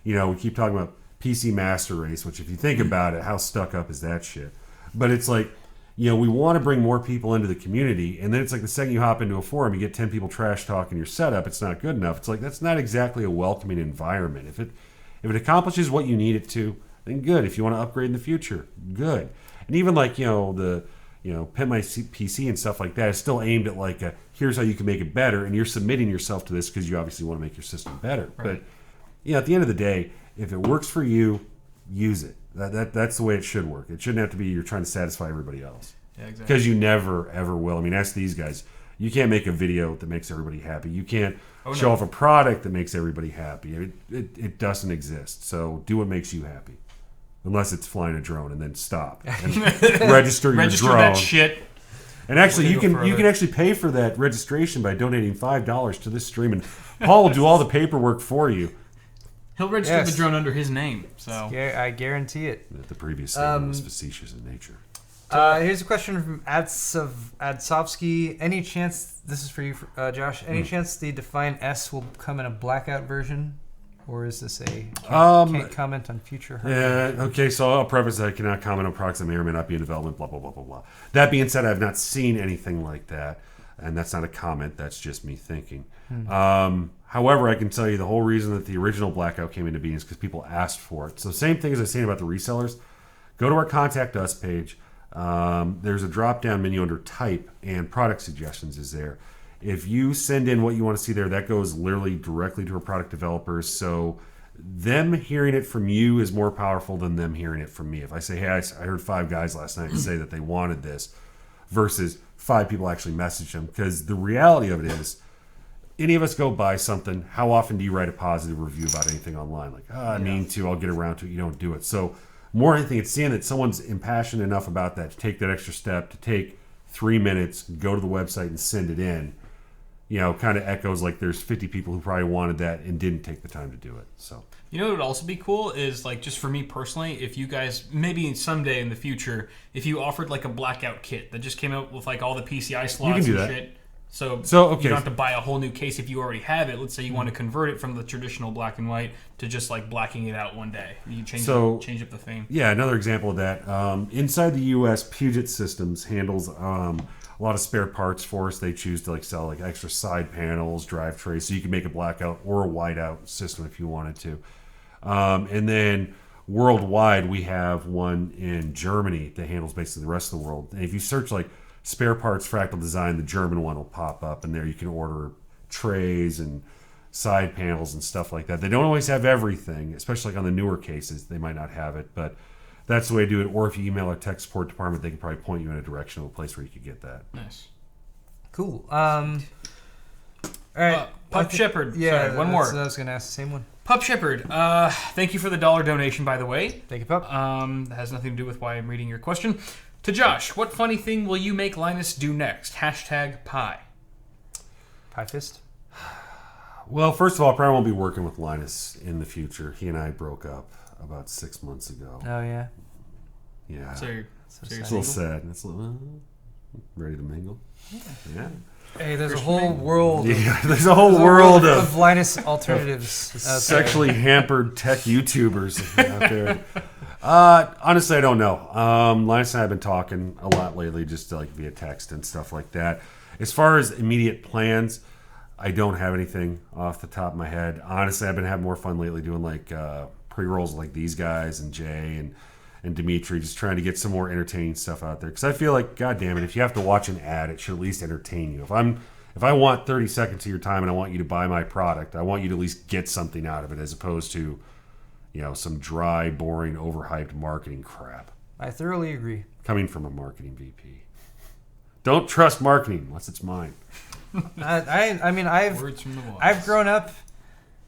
[SPEAKER 3] we keep talking about PC Master Race, which if you think about it, how stuck up is that shit? But it's like, we want to bring more people into the community, and then it's like the second you hop into a forum, you get 10 people trash talking your setup, it's not good enough. It's like, that's not exactly a welcoming environment. If it accomplishes what you need it to, then good. If you want to upgrade in the future, good. And even like, the Pimp My PC and stuff like that is still aimed at like, here's how you can make it better, and you're submitting yourself to this because you obviously want to make your system better.
[SPEAKER 2] Right.
[SPEAKER 3] But, at the end of the day, if it works for you, use it. That's the way it should work. It shouldn't have to be you're trying to satisfy everybody else.
[SPEAKER 2] Yeah, exactly.
[SPEAKER 3] Because you never, ever will. I mean, ask these guys. You can't make a video that makes everybody happy. You can't show off a product that makes everybody happy. It doesn't exist. So do what makes you happy. Unless it's flying a drone, and then stop. And register your drone.
[SPEAKER 2] That shit.
[SPEAKER 3] And actually, you can actually pay for that registration by donating $5 to this stream. And Paul will do all the paperwork for you.
[SPEAKER 2] He'll register the drone under his name. So
[SPEAKER 1] yeah, I guarantee it.
[SPEAKER 3] The previous statement was facetious in nature.
[SPEAKER 1] Here's a question from Adsovsky. Any chance, this is for you, Josh, any chance the Define S will come in a blackout version? Or is this can't comment on future hardware?
[SPEAKER 3] Yeah, okay, so I'll preface that I cannot comment on products that may or may not be in development, blah, blah, blah, blah, blah. That being said, I have not seen anything like that. And that's not a comment, that's just me thinking. However, I can tell you the whole reason that the original blackout came into being is because people asked for it. So same thing as I was saying about the resellers. Go to our Contact Us page. There's a drop-down menu under Type, and Product Suggestions is there. If you send in what you want to see there, that goes literally directly to our product developers. So them hearing it from you is more powerful than them hearing it from me. If I say, hey, I heard 5 guys last night say that they wanted this, versus 5 people actually messaged them. Because the reality of it is, any of us go buy something, how often do you write a positive review about anything online? Like, I mean to, I'll get around to it. You don't do it. So more than anything, it's seeing that someone's impassioned enough about that to take that extra step, to take 3 minutes, go to the website and send it in. Kind of echoes like there's 50 people who probably wanted that and didn't take the time to do it. So,
[SPEAKER 2] what would also be cool is, like, just for me personally, if you guys, maybe someday in the future, if you offered like a blackout kit that just came out with like all the PCI slots
[SPEAKER 3] you can do
[SPEAKER 2] and
[SPEAKER 3] that.
[SPEAKER 2] shit. So
[SPEAKER 3] okay.
[SPEAKER 2] you don't have to buy a whole new case if you already have it. Let's say you want to convert it from the traditional black and white to just like blacking it out one day. You change up the theme.
[SPEAKER 3] Yeah, another example of that. Inside the U.S., Puget Systems handles a lot of spare parts for us. They choose to sell like extra side panels, drive trays, so you can make a blackout or a whiteout system if you wanted to. And then worldwide, we have one in Germany that handles basically the rest of the world. And if you search like spare parts Fractal design, the German one will pop up, and there you can order trays and side panels and stuff like that. They don't always have everything, especially like on the newer cases. They might not have it, but that's the way to do it. Or if you email our tech support department, they can probably point you in a direction of a place where you could get that.
[SPEAKER 2] Nice.
[SPEAKER 1] Cool. All right.
[SPEAKER 2] Pup Shepherd.
[SPEAKER 1] Yeah,
[SPEAKER 2] sorry, one more.
[SPEAKER 1] I was going to ask the same one.
[SPEAKER 2] Pup Shepherd. Thank you for the $1 donation, by the way.
[SPEAKER 1] Thank you, Pup.
[SPEAKER 2] That has nothing to do with why I'm reading your question. To Josh, what funny thing will you make Linus do next? #pie.
[SPEAKER 1] Pie fist?
[SPEAKER 3] Well, first of all, I probably won't be working with Linus in the future. He and I broke up about 6 months ago.
[SPEAKER 1] Oh, yeah?
[SPEAKER 3] Yeah.
[SPEAKER 2] So
[SPEAKER 3] it's a little sad. It's a little, ready to mingle? Yeah.
[SPEAKER 1] Hey, there's a whole world.
[SPEAKER 3] Yeah, there's a whole world
[SPEAKER 1] of Linus alternatives.
[SPEAKER 3] Sexually hampered tech YouTubers out there. Honestly, I don't know. Linus and I have been talking a lot lately, just via text and stuff like that. As far as immediate plans, I don't have anything off the top of my head. Honestly, I've been having more fun lately doing pre-rolls like these guys and Jay and Dimitri, just trying to get some more entertaining stuff out there. Because I feel like, God damn it, if you have to watch an ad, it should at least entertain you. If I want 30 seconds of your time and I want you to buy my product, I want you to at least get something out of it, as opposed to some dry, boring, overhyped marketing crap.
[SPEAKER 1] I thoroughly agree.
[SPEAKER 3] Coming from a marketing VP. Don't trust marketing unless it's mine.
[SPEAKER 1] I mean,
[SPEAKER 2] Words from the wise.
[SPEAKER 1] I've grown up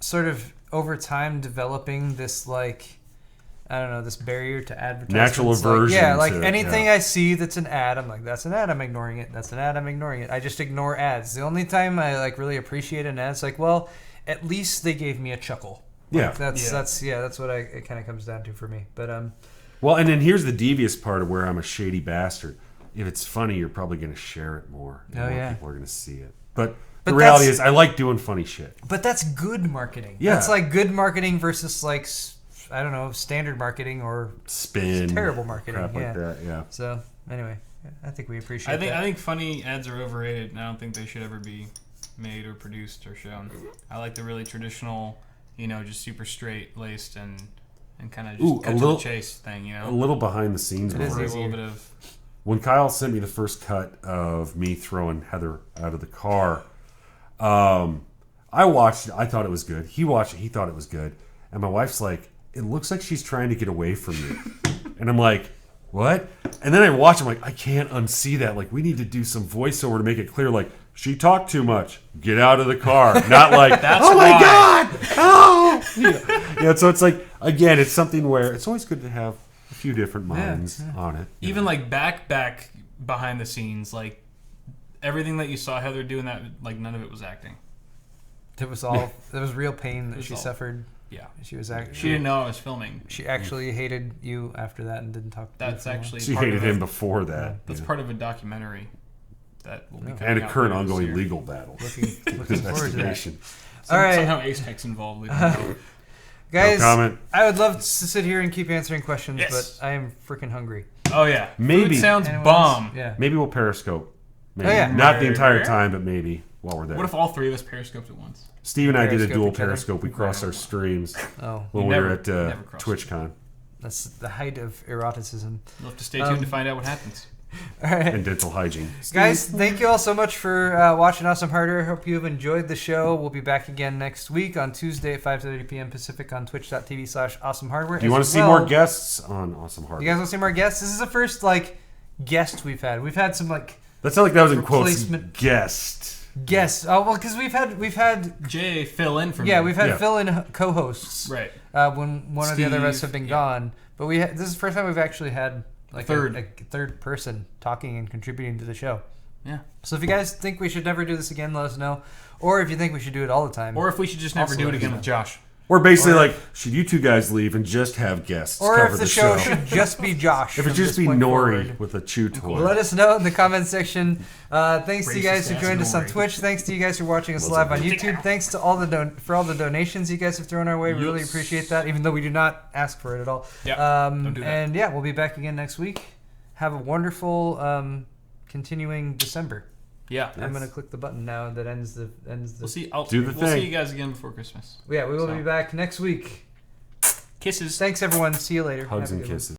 [SPEAKER 1] sort of over time developing this this barrier to advertising.
[SPEAKER 3] Natural aversion.
[SPEAKER 1] Anything I see that's an ad, I'm like, that's an ad, I'm ignoring it. That's an ad, I'm ignoring it. I just ignore ads. The only time I really appreciate an ad is well, at least they gave me a chuckle.
[SPEAKER 3] Yeah.
[SPEAKER 1] That's what it kind of comes down to for me. But
[SPEAKER 3] well, and then here's the devious part of where I'm a shady bastard. If it's funny, you're probably going to share it more. More people are going to see it. But the reality is, I like doing funny shit.
[SPEAKER 1] But that's good marketing.
[SPEAKER 3] Yeah.
[SPEAKER 1] That's good marketing versus I don't know, standard marketing or
[SPEAKER 3] spin,
[SPEAKER 1] terrible marketing.
[SPEAKER 3] crap like that. Yeah.
[SPEAKER 1] So anyway, I think we appreciate that.
[SPEAKER 2] I think funny ads are overrated, and I don't think they should ever be made or produced or shown. I like the really traditional, just super straight laced and kind of just cut to the chase thing.
[SPEAKER 3] A little behind the scenes.
[SPEAKER 1] It is
[SPEAKER 2] a
[SPEAKER 1] easier.
[SPEAKER 2] little bit of.
[SPEAKER 3] When Kyle sent me the first cut of me throwing Heather out of the car, I watched it. I thought it was good. He watched it. He thought it was good. And my wife's like, it looks like she's trying to get away from you. And I'm like, what? And then I watch. I'm like, I can't unsee that. Like, we need to do some voiceover to make it clear. Like, she talked too much. Get out of the car. Not like, oh my God. Oh. Yeah. So it's like, again, it's something where it's always good to have a few different minds on it.
[SPEAKER 2] Even like back behind the scenes, like everything that you saw Heather doing that, like none of it was acting.
[SPEAKER 1] It was all. There was real pain that she suffered.
[SPEAKER 2] Yeah,
[SPEAKER 1] she was actually.
[SPEAKER 2] She didn't know I was filming.
[SPEAKER 1] She actually hated you after that and didn't talk to you.
[SPEAKER 2] That's actually.
[SPEAKER 3] She hated him before that.
[SPEAKER 2] That's part of a documentary that will be coming
[SPEAKER 3] and a
[SPEAKER 2] out
[SPEAKER 3] current
[SPEAKER 2] later this
[SPEAKER 3] ongoing
[SPEAKER 2] year.
[SPEAKER 3] legal battle.
[SPEAKER 1] Looking forward to that.
[SPEAKER 2] All
[SPEAKER 1] right.
[SPEAKER 2] Somehow Ace Tech's involved.
[SPEAKER 1] Guys,
[SPEAKER 3] no comment.
[SPEAKER 1] I would love to sit here and keep answering questions,
[SPEAKER 2] Yes.
[SPEAKER 1] but I am freaking hungry.
[SPEAKER 2] Oh yeah,
[SPEAKER 3] Maybe.
[SPEAKER 2] Food sounds
[SPEAKER 1] Anyone
[SPEAKER 2] bomb.
[SPEAKER 1] else? Yeah.
[SPEAKER 3] Maybe we'll Periscope. Maybe.
[SPEAKER 1] Oh, yeah.
[SPEAKER 3] Not the entire time, but maybe while we're there.
[SPEAKER 2] What if all three of us periscoped at once?
[SPEAKER 3] Steve and I did a
[SPEAKER 1] Periscope
[SPEAKER 3] dual
[SPEAKER 1] each other?
[SPEAKER 3] Periscope. We crossed our streams
[SPEAKER 1] Oh,
[SPEAKER 3] when we were at
[SPEAKER 2] never crossed.
[SPEAKER 3] TwitchCon
[SPEAKER 1] that's the height of eroticism.
[SPEAKER 2] You'll have to stay tuned to find out what happens.
[SPEAKER 1] All right.
[SPEAKER 3] and dental hygiene.
[SPEAKER 1] Guys, thank you all so much for watching Awesome Hardware. Hope you have enjoyed the show. We'll be back again next week on Tuesday at 5:30 p.m. Pacific on twitch.tv/awesomehardware.
[SPEAKER 3] Do you want to see more guests on Awesome Hardware?
[SPEAKER 1] You guys want to see more guests? This is the first guest we've had. We've had some
[SPEAKER 3] That sounded like that was in quotes.
[SPEAKER 1] replacement-
[SPEAKER 3] Guest.
[SPEAKER 1] guests. Oh well, because we've had
[SPEAKER 2] Jay fill in for me.
[SPEAKER 1] we've had
[SPEAKER 3] Yeah.
[SPEAKER 1] fill-in co-hosts.
[SPEAKER 2] Right.
[SPEAKER 1] When one of the other of us
[SPEAKER 2] Steve,
[SPEAKER 1] have been
[SPEAKER 2] yeah.
[SPEAKER 1] gone, but this is the first time we've actually had a
[SPEAKER 2] Third.
[SPEAKER 1] third person talking and contributing to the show.
[SPEAKER 2] Yeah.
[SPEAKER 1] So if you guys think we should never do this again, let us know. Or if you think we should do it all the time.
[SPEAKER 2] Or if we should just never
[SPEAKER 1] Also
[SPEAKER 2] do it
[SPEAKER 1] let us
[SPEAKER 2] again
[SPEAKER 1] know.
[SPEAKER 2] with Josh.
[SPEAKER 3] Or basically should you two guys leave and just have guests
[SPEAKER 1] Or
[SPEAKER 3] cover
[SPEAKER 1] if the show should just be Josh.
[SPEAKER 3] If it
[SPEAKER 1] from
[SPEAKER 3] just
[SPEAKER 1] this
[SPEAKER 3] be
[SPEAKER 1] point
[SPEAKER 3] Nori
[SPEAKER 1] forward.
[SPEAKER 3] with a chew toy.
[SPEAKER 1] Let us know in the comments section. Thanks to you guys who
[SPEAKER 2] Racist
[SPEAKER 1] joined
[SPEAKER 2] ass
[SPEAKER 1] us on
[SPEAKER 2] Nori.
[SPEAKER 1] Twitch. Thanks to you guys who are watching us live on YouTube. Thanks to all the for all the donations you guys have thrown our way. We really
[SPEAKER 2] Yes.
[SPEAKER 1] appreciate that, even though we do not ask for it at all.
[SPEAKER 2] Yeah, don't do that.
[SPEAKER 1] And we'll be back again next week. Have a wonderful continuing December.
[SPEAKER 2] Yeah.
[SPEAKER 1] I'm gonna click the button now that ends the.
[SPEAKER 2] We'll see.
[SPEAKER 3] Do the
[SPEAKER 2] We'll
[SPEAKER 3] thing.
[SPEAKER 2] see you guys again before Christmas.
[SPEAKER 1] Yeah, we will be back next week.
[SPEAKER 2] Kisses.
[SPEAKER 1] Thanks everyone. See you later.
[SPEAKER 3] Hugs
[SPEAKER 1] Have a
[SPEAKER 3] and
[SPEAKER 1] good one.
[SPEAKER 3] kisses.